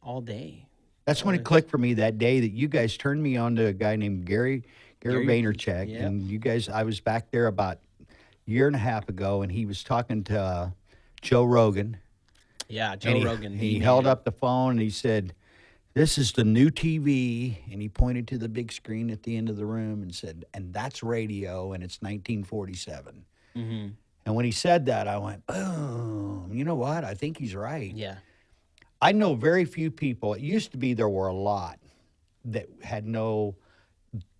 all day. That's when it clicked for me that day that you guys turned me on to a guy named Gary Vaynerchuk. Yep. And you guys, I was back there about a year and a half ago, and he was talking to Joe Rogan. Yeah, Joe And Rogan. He man. held up the phone and he said, "This is the new TV." And he pointed to the big screen at the end of the room and said, "And that's radio, and it's 1947. Mm-hmm. And when he said that, I went, boom. You know what? I think he's right. Yeah. I know very few people. It used to be there were a lot that had no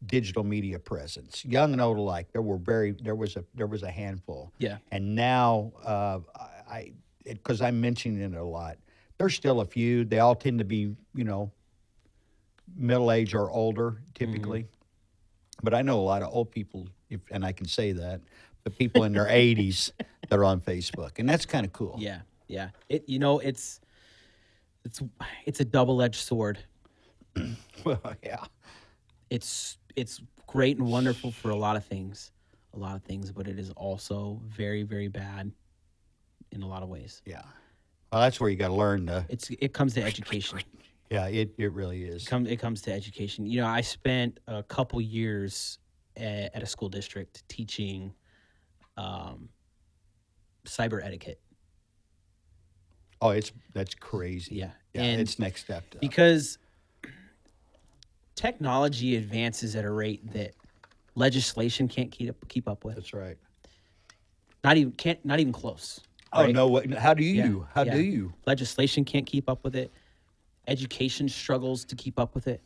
digital media presence, young and old alike. There was a handful. Yeah. And now I because I'm mentioning it a lot. There's still a few. They all tend to be middle age or older typically. But I know a lot of old people, and I can say that, the people in their 80s that are on Facebook, and that's kind of cool. Yeah. Yeah. It's a double-edged sword. Well, yeah. It's great and wonderful for a lot of things, but it is also very, very bad in a lot of ways. Yeah. Well, that's where you got to learn to. It comes to education. Yeah, it really is. It comes to education. I spent a couple years at a school district teaching cyber etiquette. Oh, that's crazy. Yeah. Yeah, And it's next step. Up. because technology advances at a rate that legislation can't keep up with. That's right. Not even close. Oh right? no! How do you? Yeah, How yeah. do you? Legislation can't keep up with it. Education struggles to keep up with it.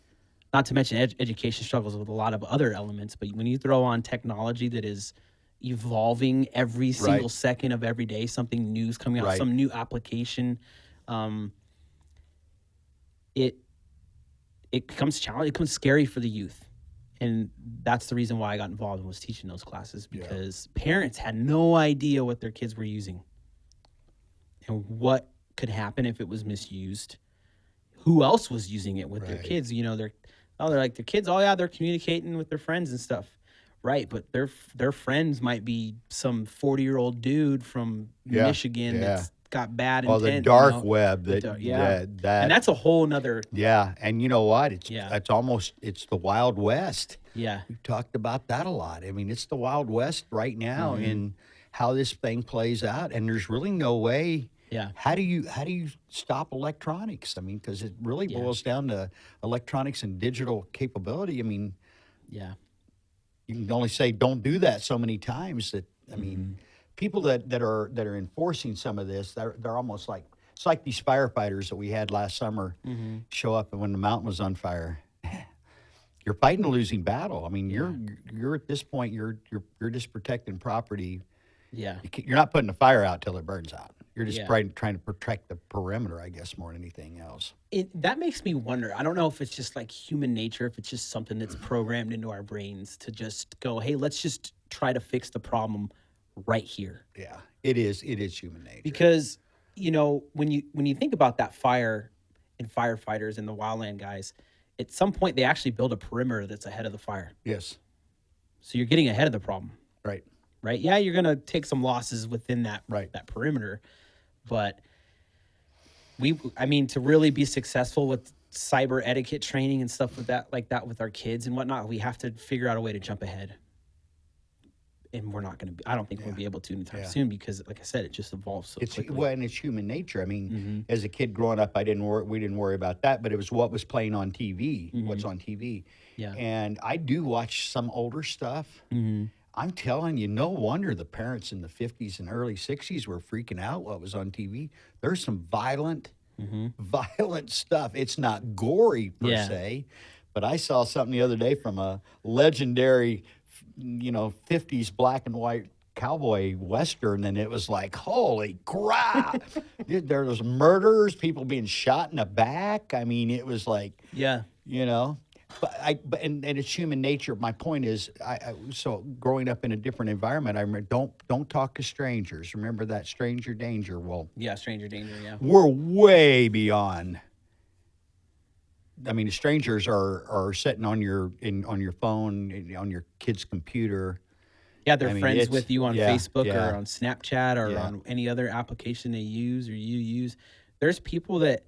Not to mention education struggles with a lot of other elements. But when you throw on technology that is evolving every single Right. second of every day, something new is coming out, Right. some new application, it becomes challenging. It becomes scary for the youth. And that's the reason why I got involved and was teaching those classes, because parents had no idea what their kids were using and what could happen if it was misused. Who else was using it with their Right. kids? They're like their kids. Oh yeah, they're communicating with their friends and stuff, right? But their friends might be some 40-year-old dude from Yeah, Michigan yeah. that's got bad Well, intent. the dark web. Yeah. That. And that's a whole nother. Yeah, and you know what? It's Yeah. it's the Wild West. Yeah. We've talked about that a lot. I mean, it's the Wild West right now Mm-hmm. in how this thing plays out, and there's really no way. Yeah. How do you stop electronics? I mean, because it really boils down to electronics and digital capability. I mean, Yeah. you can only say don't do that so many times that I Mm-hmm. mean, people that are enforcing some of this, they're almost like it's like these firefighters that we had last summer Mm-hmm. show up when the mountain was on fire. You're fighting a losing battle. I mean, you're at this point you're just protecting property. Yeah. You're not putting the fire out till it burns out. You're just Yeah. trying to protect the perimeter, I guess, more than anything else. That makes me wonder. I don't know if it's just like human nature, if it's just something that's programmed into our brains to just go, hey, let's just try to fix the problem right here. Yeah, it is. It is human nature. Because when you think about that fire and firefighters and the wildland guys, at some point they actually build a perimeter that's ahead of the fire. Yes. So you're getting ahead of the problem, Right. right? Yeah, you're gonna take some losses within that Right. that perimeter, but to really be successful with cyber etiquette training and stuff with that with our kids and whatnot, we have to figure out a way to jump ahead. And we're not going to. I don't think we'll be able to anytime soon because, like I said, it just evolves so quickly. Well, and it's human nature. I mean, Mm-hmm. as a kid growing up, we didn't worry about that, but it was what was playing on TV, Mm-hmm. what's on TV. Yeah. And I do watch some older stuff. Mm-hmm. I'm telling you, no wonder the parents in the 50s and early 60s were freaking out what was on TV. There's some violent stuff. It's not gory per Yeah. se, but I saw something the other day from a legendary 50s black and white cowboy western, and it was like, holy crap. There was murders, people being shot in the back. I mean, it was like, Yeah. but it's human nature. My point is, so growing up in a different environment, I remember don't talk to strangers. Remember that stranger danger. Well, Yeah. Stranger danger. Yeah. we're way beyond. I mean, the strangers are sitting on your phone, on your kid's computer. Yeah, they're I mean, friends it's- with you on yeah, Facebook yeah. or on Snapchat or Yeah. on any other application they use or you use. There's people that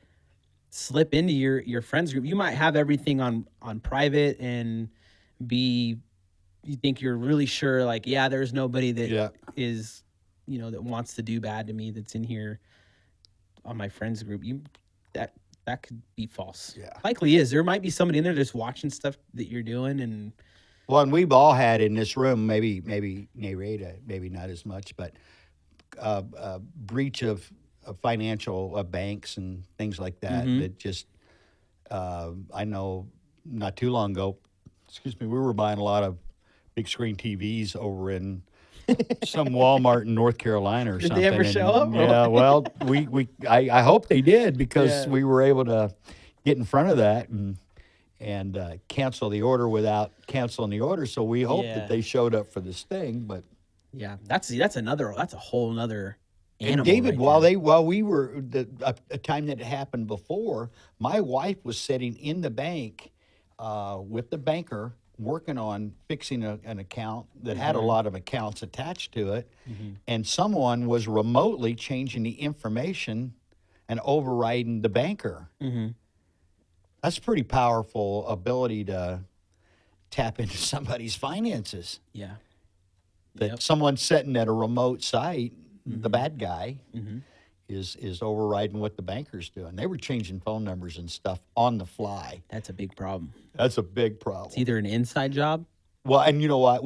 slip into your friends group. You might have everything on private and you think you're really sure, like, yeah, there's nobody that is, that wants to do bad to me that's in here on my friends group. That could be false. Yeah. Likely is. There might be somebody in there just watching stuff that you're doing and Well, and we've all had in this room, maybe Narita, maybe not as much, but breach of financial banks and things like that. That just I know not too long ago, excuse me, we were buying a lot of big screen TVs over in some Walmart in North Carolina or Did something. they ever show up? Yeah, well, I hope they did because Yeah. we were able to get in front of that and cancel the order without canceling the order. So we hope Yeah. that they showed up for this thing. But Yeah, that's a whole nother animal. and David, right while we were a time that it happened before, my wife was sitting in the bank with the banker working on fixing an account that had a lot of accounts attached to it, and someone was remotely changing the information and overriding the banker. That's a pretty powerful ability to tap into somebody's finances. Yeah. That Yep. someone sitting at a remote site, the bad guy, is overriding what the banker's doing. They were changing phone numbers and stuff on the fly. That's a big problem. That's a big problem. It's either an inside job. Well, and you know what?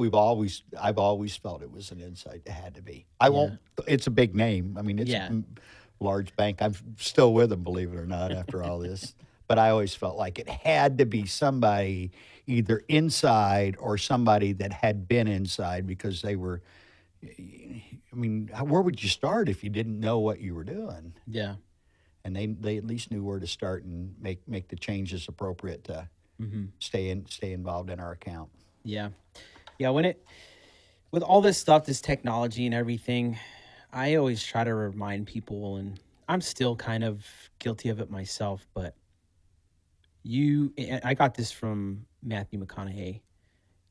I've always felt it was an insight. It had to be. I won't. It's a big name. I mean, it's Yeah. a large bank. I'm still with them, believe it or not, after all this. But I always felt like it had to be somebody either inside or somebody that had been inside because they were. I mean, where would you start if you didn't know what you were doing? Yeah. And they at least knew where to start and make the changes appropriate to stay involved in our account. Yeah. Yeah. With all this stuff, this technology and everything, I always try to remind people, and I'm still kind of guilty of it myself, but I got this from Matthew McConaughey.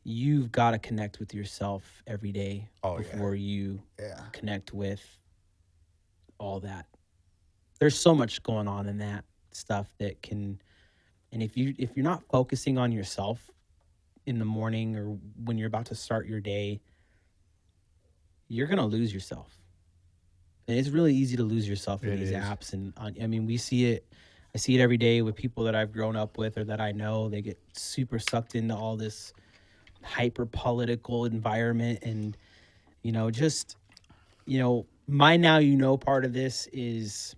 You've got to connect with yourself every day before you connect with all that. There's so much going on in that stuff that can, and if you're not focusing on yourself in the morning or when you're about to start your day, you're going to lose yourself. And it's really easy to lose yourself in these apps. And I mean, I see it every day with people that I've grown up with or that I know. They get super sucked into all this hyper political environment. And, my now part of this is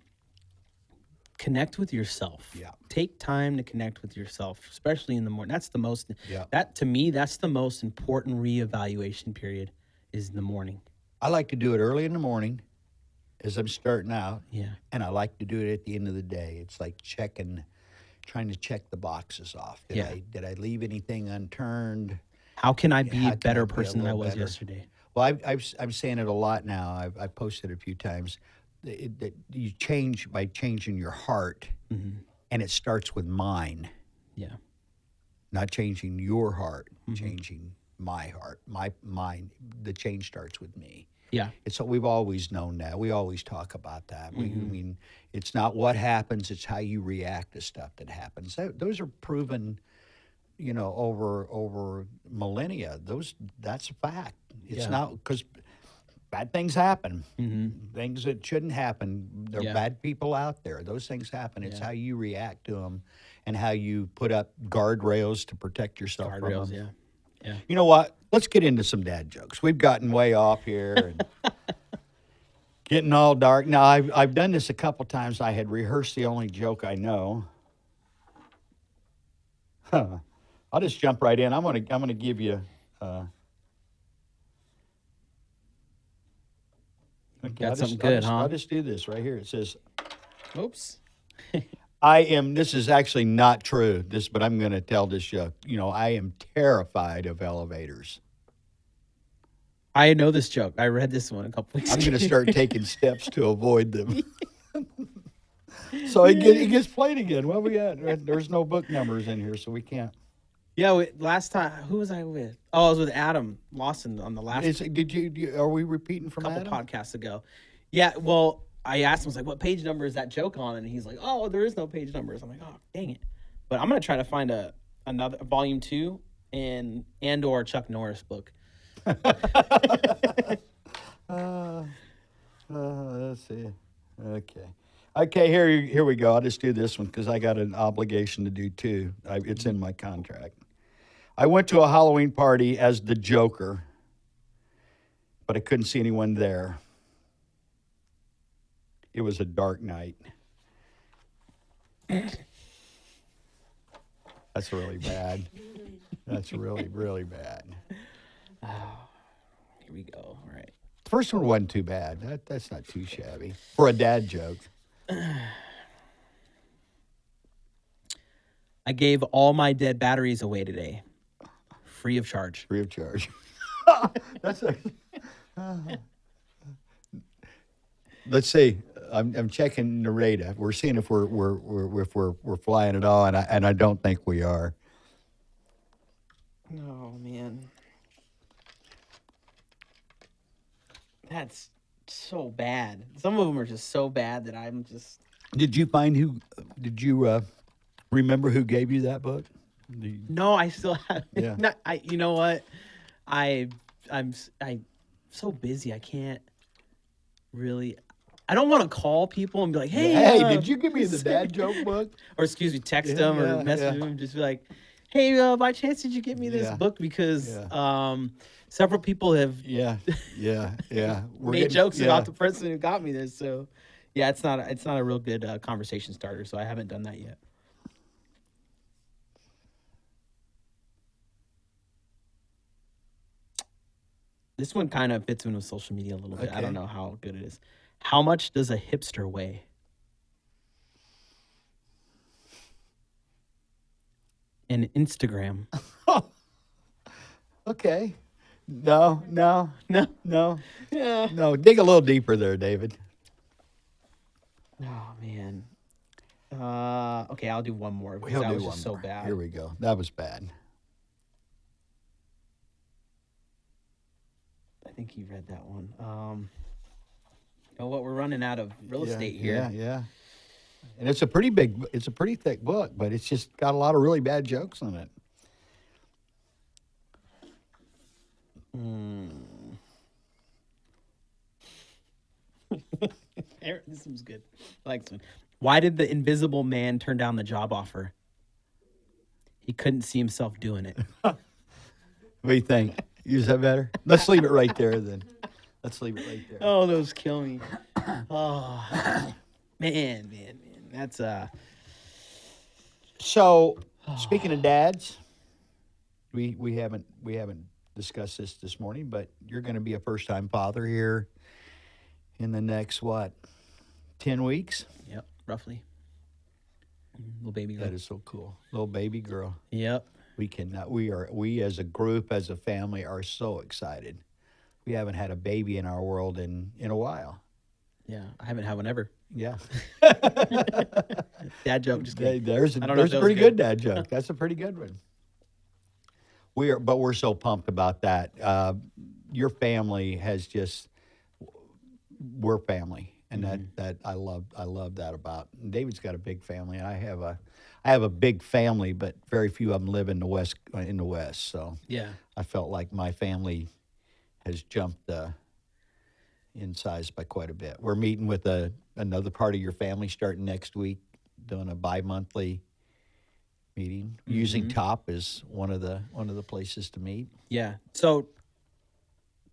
connect with yourself. Yeah. Take time to connect with yourself, especially in the morning. That's the most, Yeah. that to me, that's the most important reevaluation period is in the morning. I like to do it early in the morning as I'm starting out. Yeah. And I like to do it at the end of the day. It's like trying to check the boxes off. Did I leave anything unturned? How can I be How a can better I be a person than I little was better? yesterday? Well, I'm saying it a lot now. I've posted it a few times. That you change by changing your heart, and it starts with mine. Yeah. Not changing your heart, changing my heart, my mind. The change starts with me. Yeah. It's we've always known that. We always talk about that. I mean, it's not what happens; it's how you react to stuff that happens. Those are proven, over millennia. That's a fact. It's not because bad things happen. Things that shouldn't happen. There are bad people out there. Those things happen. It's how you react to them, and how you put up guardrails to protect yourself from them. Guardrails, yeah. You know what? Let's get into some dad jokes. We've gotten way off here and getting all dark. Now, I've done this a couple times. I had rehearsed the only joke I know. I'll just jump right in. I'm gonna give you. Got something good, huh? I'll just do this right here. It says, Oops. This is actually not true, but I'm going to tell this joke. I am terrified of elevators. I know this joke. I read this one a couple weeks I'm ago. going to start taking steps to avoid them. So it gets played again. Well, we got, there's no book numbers in here, so we can't. Yeah, last time, who was I with? Oh, I was with Adam Lawson on the last Are we repeating from couple Adam? podcasts ago. Yeah, well, I asked him, I was like, what page number is that joke on? And he's like, oh, there is no page numbers. I'm like, oh, dang it. But I'm going to try to find another volume 2 and or Chuck Norris book. Let's see. Okay, here we go. I'll just do this one because I got an obligation to do two. It's in my contract. I went to a Halloween party as the Joker, but I couldn't see anyone there. It was a dark night. That's That's really bad. That's really, really bad. Here we go. All right. The first one wasn't too bad. That's not too shabby for a dad joke. I gave all my dead batteries away today, free of charge. Free of charge. That's a. Let's see. I'm checking the radar. We're seeing if we're flying at all, and I don't think we are. Oh man, that's so bad. Some of them are just so bad that I'm just. Did you find who? Did you remember who gave you that book? No, I still have. Yeah. Not, you know what? I'm so busy. I can't really. I don't want to call people and be like, "Hey, Hey, did you give me the dad joke book? Or excuse me, text Yeah, them or yeah, message yeah. them, just be like, "Hey, by chance, did you get me this Yeah, book?" Because yeah. several people have Yeah, yeah. We're made getting- jokes yeah. about the person who got me this. So, yeah, it's not a real good conversation starter. So I haven't done that yet. This one kind of fits in with social media a little bit. I Okay. don't know how good it is. How much does a hipster weigh? An Instagram. Okay. No. No. Yeah. No. Dig a little deeper there, David. Oh man. Okay, I'll do one more because He'll that do was one just so more. bad. Here we go. That was bad. I think you read that one. You know what? We're running out of real Yeah, estate here. Yeah. And it's a pretty thick book, but it's just got a lot of really bad jokes on it. This one's good. I like this one. Why did the invisible man turn down the job offer? He couldn't see himself doing it. What do you think? Use that better? Let's leave it right there then. Let's leave it right there. Oh, those kill me. Oh, man. That's So, speaking of dads, we haven't discussed this morning, but you're going to be a first-time father here in the next 10 weeks? Yep, roughly. Little baby girl. That is so cool. Little baby girl. Yep. We as a group, as a family, are so excited. We haven't had a baby in our world in a while. Yeah, I haven't had one ever. Yeah. Dad joke. Just kidding. There's a I don't know if that was pretty good dad joke. That's a pretty good one. We're so pumped about that. Your family has just, we're family, and that I love that about. And David's got a big family, and I have a big family, but very few of them live in the west. So Yeah. I felt like my family has jumped in size by quite a bit. We're meeting with another part of your family starting next week, doing a bi-monthly meeting. Using Top as one of the places to meet. Yeah. So,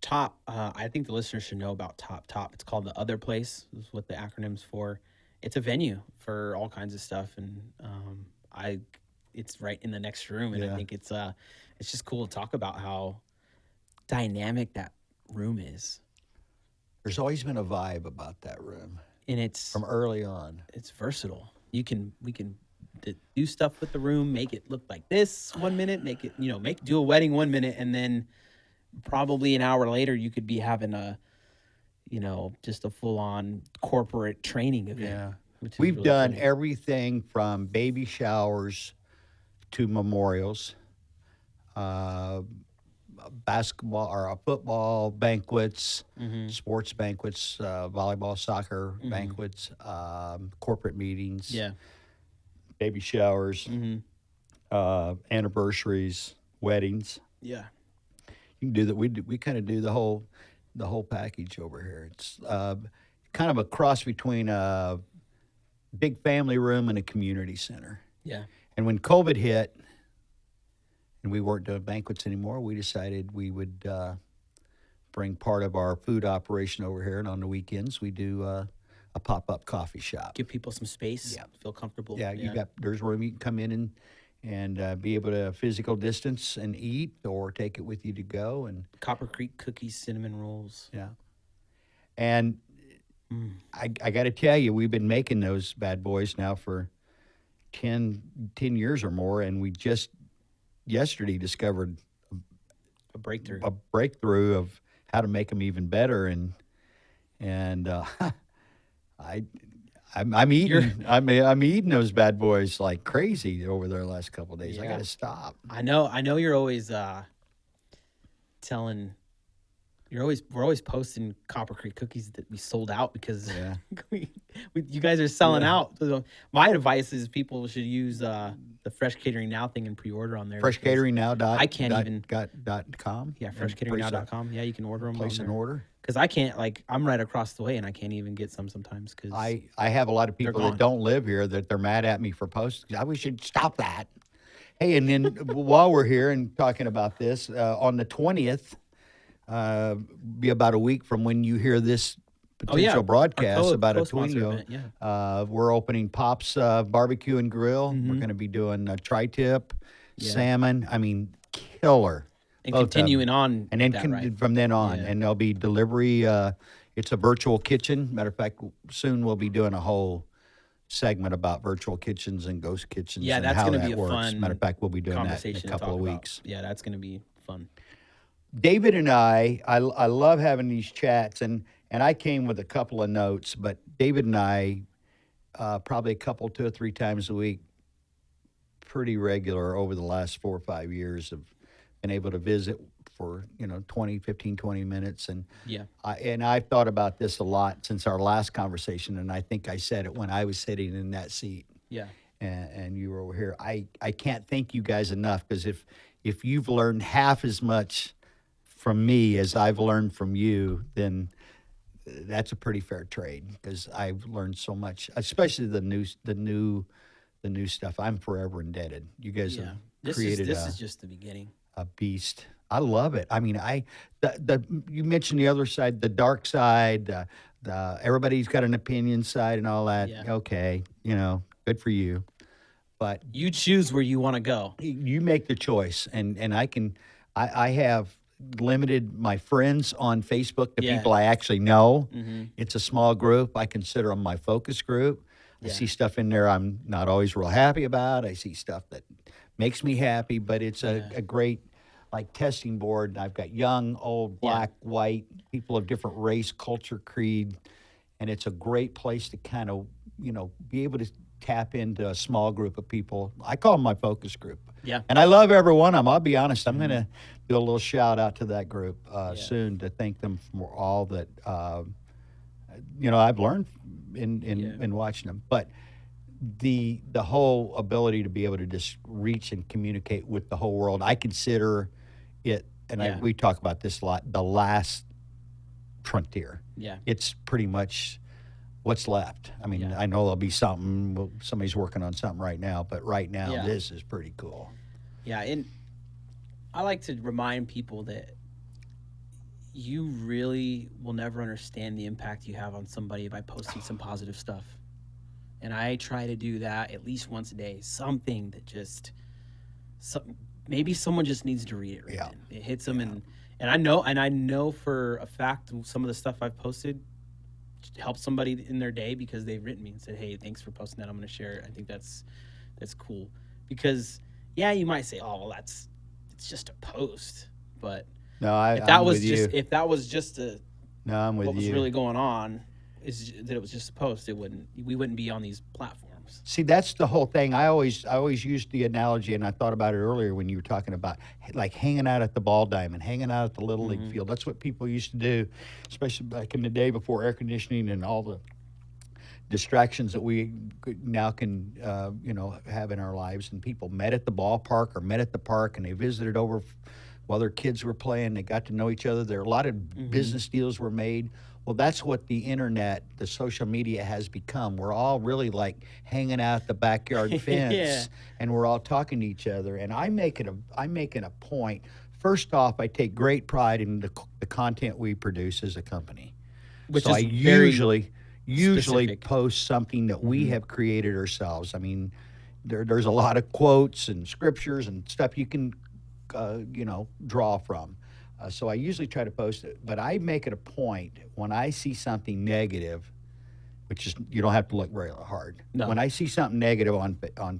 Top, I think the listeners should know about Top. Top, it's called The Other Place, is what the acronym's for. It's a venue for all kinds of stuff, and it's right in the next room, and I think it's just cool to talk about how dynamic that room is. There's always been a vibe about that room And it's from early on. It's versatile. We can do stuff with the room, make it look like this 1 minute, make it, do a wedding 1 minute, and then probably an hour later you could be having just a full on corporate training event. Yeah. which is We've really done cool. everything from baby showers to memorials, basketball or football banquets, sports banquets, volleyball, soccer banquets, corporate meetings, Yeah. baby showers, anniversaries, weddings. Yeah. You can do that. We kind of do the whole package over here. It's kind of a cross between a big family room and a community center. Yeah. And when COVID hit and we weren't doing banquets anymore, we decided we would bring part of our food operation over here. And on the weekends, we do a pop-up coffee shop. Give people some space. Yeah. Feel comfortable. Yeah, there's room you can come in and be able to physical distance and eat, or take it with you to go. And Copper Creek cookies, cinnamon rolls. yeah, and I got to tell you, we've been making those bad boys now for 10 years or more, and we just yesterday discovered A breakthrough. a breakthrough of how to make them even better. And I I'm eating I'm eating those bad boys like crazy over the last couple of days. I Yeah. got to stop. I know you're always telling we're always posting Copper Creek cookies that we sold out because Yeah. you guys are selling out. So my advice is people should use the Fresh Catering Now thing and pre-order on there. FreshCateringNow. I can't even- .com. Yeah, And freshcateringnow.com. Yeah, you can order them. Place an order. Because I can't, like, I'm right across the way and I can't even get some sometimes. Because I have a lot of people that gone. don't live here that they're mad at me for posting. We should stop that. Hey, and then while we're here and talking about this, on the 20th, be about a week from when you hear this potential our broadcast about a co-sponsor Twinio. event, yeah. We're opening Pop's Barbecue and Grill. We're going to be doing tri-tip, salmon. I mean, killer. And both of them. continuing on And then that, right? from then on, Yeah. and there'll be delivery. It's a virtual kitchen. Matter of fact, soon we'll be doing a whole segment about virtual kitchens and ghost kitchens. Yeah, and that's how going to that be a works. fun Matter of fact, we'll be doing that in conversation a to couple of talk about. weeks. Yeah, that's going to be fun. David and I love having these chats, and I came with a couple of notes, but David and I probably a couple, 2 or 3 times a week, pretty regular over the last 4 or 5 years, have been able to visit for 15, 20 minutes. And Yeah. I've thought about this a lot since our last conversation, and I think I said it when I was sitting in that seat Yeah. and you were over here. I can't thank you guys enough, because if you've learned half as much from me as I've learned from you, then that's a pretty fair trade, because I've learned so much, especially the new stuff. I'm forever indebted. You guys Yeah. have This created is just the beginning. a beast. I love it. I mean, you mentioned the other side, the dark side, the everybody's got an opinion side and all that. Yeah. Okay, good for you. But You choose where you want to go. you make the choice, and I have limited my friends on Facebook to Yeah. people I actually know. Mm-hmm. It's a small group. I consider them my focus group. I Yeah. see stuff in there I'm not always real happy about. I see stuff that makes me happy, but it's a great testing board. I've got young, old, black, white, people of different race, culture, creed, and it's a great place to kind of be able to tap into a small group of people. I call them my focus group. Yeah. And I love every one of them. I'll be honest. I'm going to do a little shout out to that group soon to thank them for all that I've learned in watching them. But the whole ability to be able to just reach and communicate with the whole world, I consider it, and we talk about this a lot, the last frontier. Yeah. It's pretty much what's left. I mean, I know there'll be somebody's working on something right now, but right now this is pretty cool. Yeah, and I like to remind people that you really will never understand the impact you have on somebody by posting some positive stuff. And I try to do that at least once a day. Something that maybe someone just needs to read it right then. It hits them, and I know for a fact some of the stuff I've posted helped somebody in their day because they've written me and said, "Hey, thanks for posting that. I'm going to share it." I think that's cool, because you might say, "Oh, well, it's just a post," but No, if that I'm was with just you. if that was just No, I'm with what was you. really going on, is that it was just a post, we wouldn't be on these platforms. See, that's the whole thing. I always used the analogy, and I thought about it earlier when you were talking about like hanging out at the ball diamond, hanging out at the Little League field. That's what people used to do, especially back in the day before air conditioning and all the distractions that we now can have in our lives. And people met at the ballpark or met at the park, and they visited over while their kids were playing. They got to know each other. There a lot of business deals were made. Well, that's what the internet, the social media has become. We're all really like hanging out at the backyard fence, and we're all talking to each other. And I'm making a point. First off, I take great pride in the content we produce as a company. Which so is I very usually specific. post something that we have created ourselves. I mean, there's a lot of quotes and scriptures and stuff you can, draw from. So I usually try to post it, but I make it a point when I see something negative, which is you don't have to look very hard. No. When I see something negative on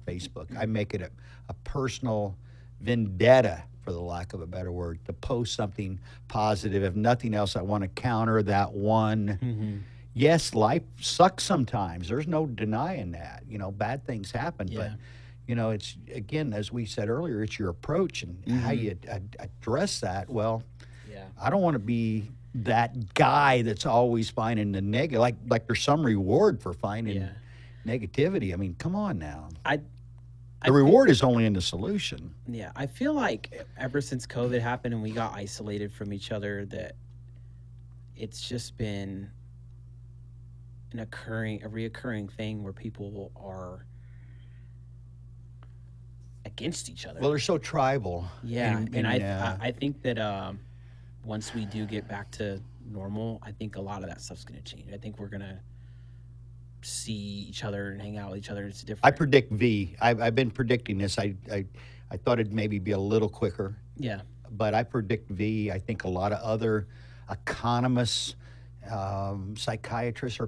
Facebook, I make it a personal vendetta, for the lack of a better word, to post something positive. If nothing else, I want to counter that one. Yes, life sucks sometimes. There's no denying that. Bad things happen, but it's, again, as we said earlier, it's your approach and how you address that. Well, I don't want to be that guy that's always finding the negative, like there's some reward for finding negativity. I mean, come on now. The reward is only in the solution. Yeah, I feel like ever since COVID happened and we got isolated from each other, that it's just been a reoccurring thing where people are against each other. Well, they're so tribal. Yeah, and I think that once we do get back to normal, I think a lot of that stuff's going to change. I think we're going to see each other and hang out with each other. It's different. I predict V. I've been predicting this. I thought it'd maybe be a little quicker. Yeah. But I predict V. I think a lot of other economists, psychiatrists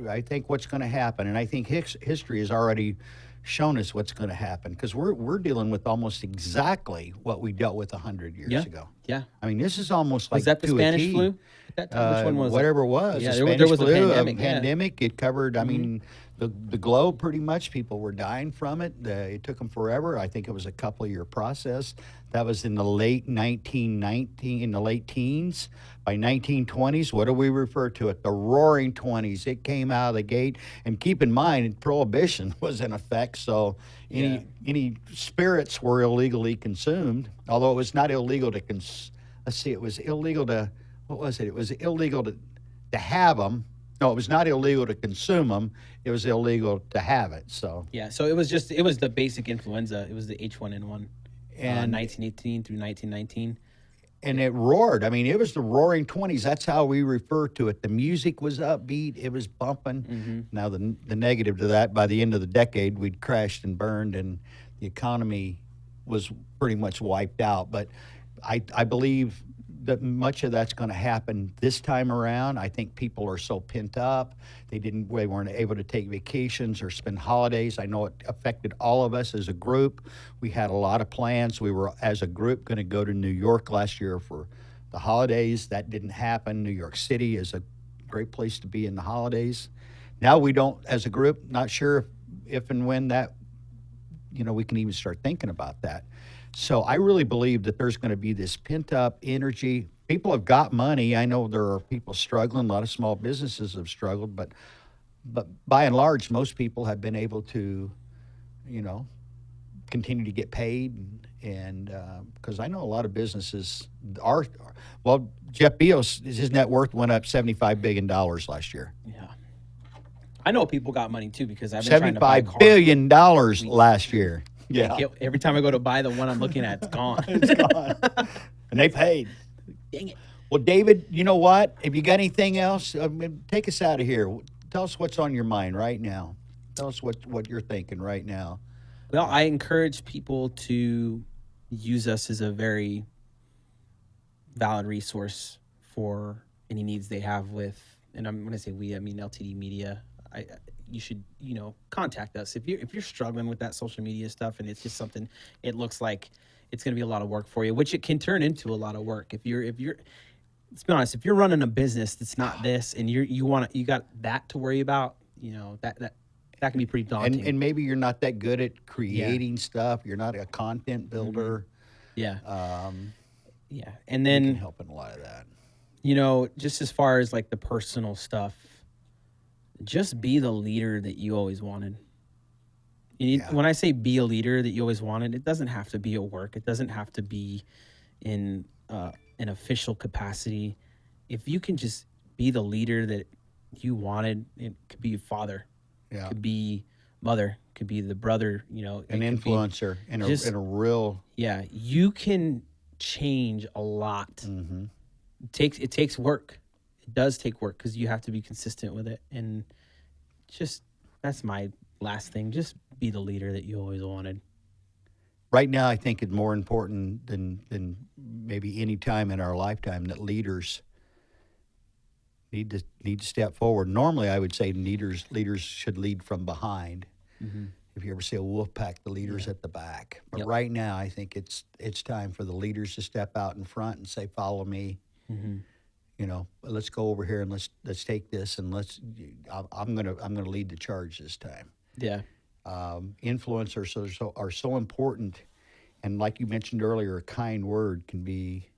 I think what's going to happen, and I think history has already shown us what's going to happen, because we're dealing with almost exactly what we dealt with 100 years ago. Yeah. I mean, this is almost like was that the to a Spanish T. flu? At that time? Which one was whatever it? it was. Yeah, the there Spanish was a flu, pandemic. It covered, I mean, the globe pretty much. People were dying from it. It took them forever. I think it was a couple of year process. That was in the late 1919, in the late teens. By 1920s, what do we refer to it? The Roaring 20s. It came out of the gate. And keep in mind, Prohibition was in effect, so any spirits were illegally consumed, although it was not illegal to it was illegal to, what was it? It was illegal to have them. No, it was not illegal to consume them. It was illegal to have it. So so it was the basic influenza. It was the H1N1, and 1918 through 1919. And it roared. I mean, it was the Roaring 20s. That's how we refer to it. The music was upbeat. It was bumping. Now, the negative to that, by the end of the decade, we'd crashed and burned, and the economy was pretty much wiped out. But I believe that much of that's going to happen this time around. I think people are so pent up. They weren't able to take vacations or spend holidays. I know it affected all of us as a group. We had a lot of plans. We were, as a group, going to go to New York last year for the holidays. That didn't happen. New York City is a great place to be in the holidays. Now we don't, as a group, not sure if and when that, we can even start thinking about that. So I really believe that there's going to be this pent-up energy. People have got money. I know there are people struggling. A lot of small businesses have struggled, but by and large, most people have been able to, continue to get paid. And because I know a lot of businesses are, well, Jeff Bezos, his net worth went up $75 billion last year. Yeah. I know people got money too, because I've been trying to buy cars. $75 billion last year. Yeah. Every time I go to buy the one I'm looking at, it's gone. It's gone. And they paid. Dang it. Well, David, you know what? If you got anything else, take us out of here. Tell us what's on your mind right now. Tell us what you're thinking right now. Well, I encourage people to use us as a very valid resource for any needs they have with, and I'm going to say we, I mean LTD Media. You should, contact us if you're struggling with that social media stuff, and it's just something. It looks like it's going to be a lot of work for you, which it can turn into a lot of work. If you're, let's be honest, if you're running a business that's not this, and you got that to worry about, that can be pretty daunting. And maybe you're not that good at creating stuff. You're not a content builder. Yeah. Yeah. And then we can help in a lot of that. Just as far as like the personal stuff, just be the leader that you always wanted. When I say be a leader that you always wanted, it doesn't have to be at work. It doesn't have to be in an official capacity. If you can just be the leader that you wanted, it could be father, it could be mother, it could be the brother, an influencer in a real. Yeah, you can change a lot. Mm-hmm. It takes work. It does take work, because you have to be consistent with it. And just, that's my last thing. Just be the leader that you always wanted. Right now, I think it's more important than maybe any time in our lifetime that leaders need to step forward. Normally, I would say leaders should lead from behind. Mm-hmm. If you ever see a wolf pack, the leader's at the back. But Yep. right now, I think it's time for the leaders to step out in front and say, "Follow me." Mm-hmm. You know, let's go over here and let's take this and I'm gonna lead the charge this time. Yeah. Influencers are so important, and like you mentioned earlier, a kind word can be.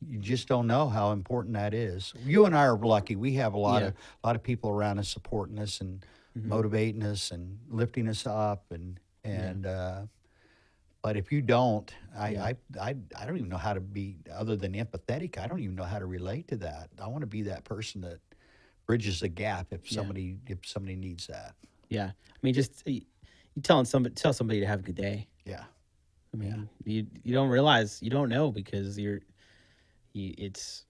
You just don't know how important that is. You and I are lucky. We have a lot of people around us supporting us and motivating us and lifting us up and but if you don't, I don't even know how to be other than empathetic. I don't even know how to relate to that. I want to be that person that bridges the gap if somebody needs that. Yeah. I mean, just you tell somebody to have a good day. Yeah. I mean, you don't realize, you don't know because it's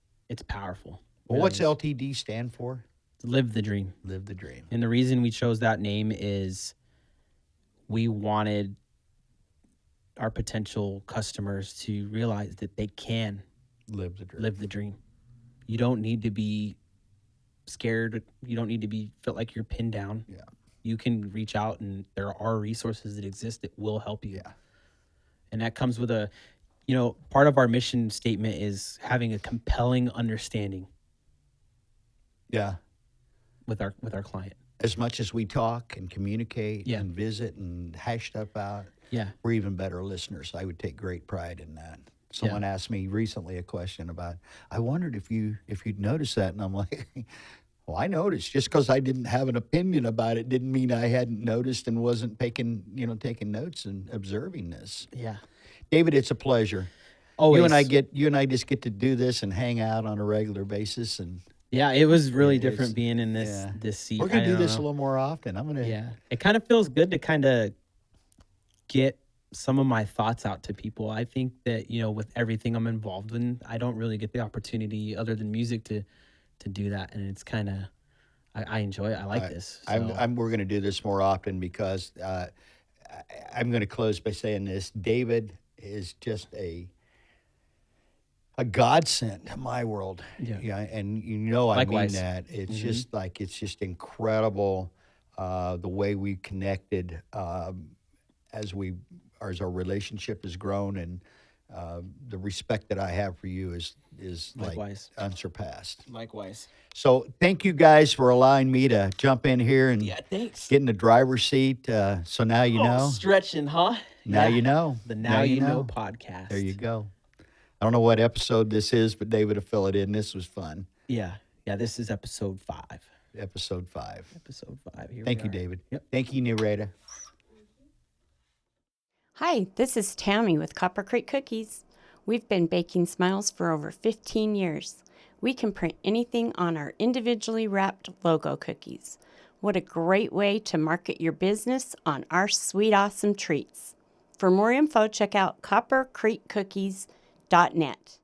powerful. Well, Really what's is. LTD stand for? Live the dream. Live the dream. And the reason we chose that name is we wanted our potential customers to realize that they can Live the dream. live the dream. You don't need to be scared. You don't need to feel like you're pinned down. Yeah. You can reach out, and there are resources that exist that will help you. Yeah. And that comes with part of our mission statement is having a compelling understanding Yeah. with our client. As much as we talk and communicate Yeah. and visit and hash stuff out, Yeah. we're even better listeners. I would take great pride in that. Someone asked me recently a question about, I wondered if you'd noticed that, and I'm like, well, I noticed. Just because I didn't have an opinion about it didn't mean I hadn't noticed and wasn't taking notes and observing this. Yeah. David, it's a pleasure. Always. You and I just get to do this and hang out on a regular basis, and Yeah, it was really It's- different being in this yeah. this seat. we're gonna I do don't this a know. little more often. I'm gonna. Yeah, it kind of feels good to kind of get some of my thoughts out to people. I think that with everything I'm involved in, I don't really get the opportunity other than music to do that, and it's kind of I enjoy it. I like this. So. We're going to do this more often because I'm going to close by saying this. David is just a godsend to my world. Yeah. And Likewise. I mean that. It's just incredible the way we connected as our relationship has grown, and the respect that I have for you is like Likewise. unsurpassed. Likewise. So thank you guys for allowing me to jump in here and Yeah, thanks. get in the driver's seat. So now you know. Stretching, huh? Now Yeah. you know. The Now You Know podcast. There you go. I don't know what episode this is, but David will fill it in. This was fun. Yeah. This is episode 5. Episode 5. Episode 5. Here Thank we you, are. David. Yep. Thank you, Narita. Hi, this is Tammy with Copper Creek Cookies. We've been baking smiles for over 15 years. We can print anything on our individually wrapped logo cookies. What a great way to market your business on our sweet, awesome treats. For more info, check out coppercreekcookies.net.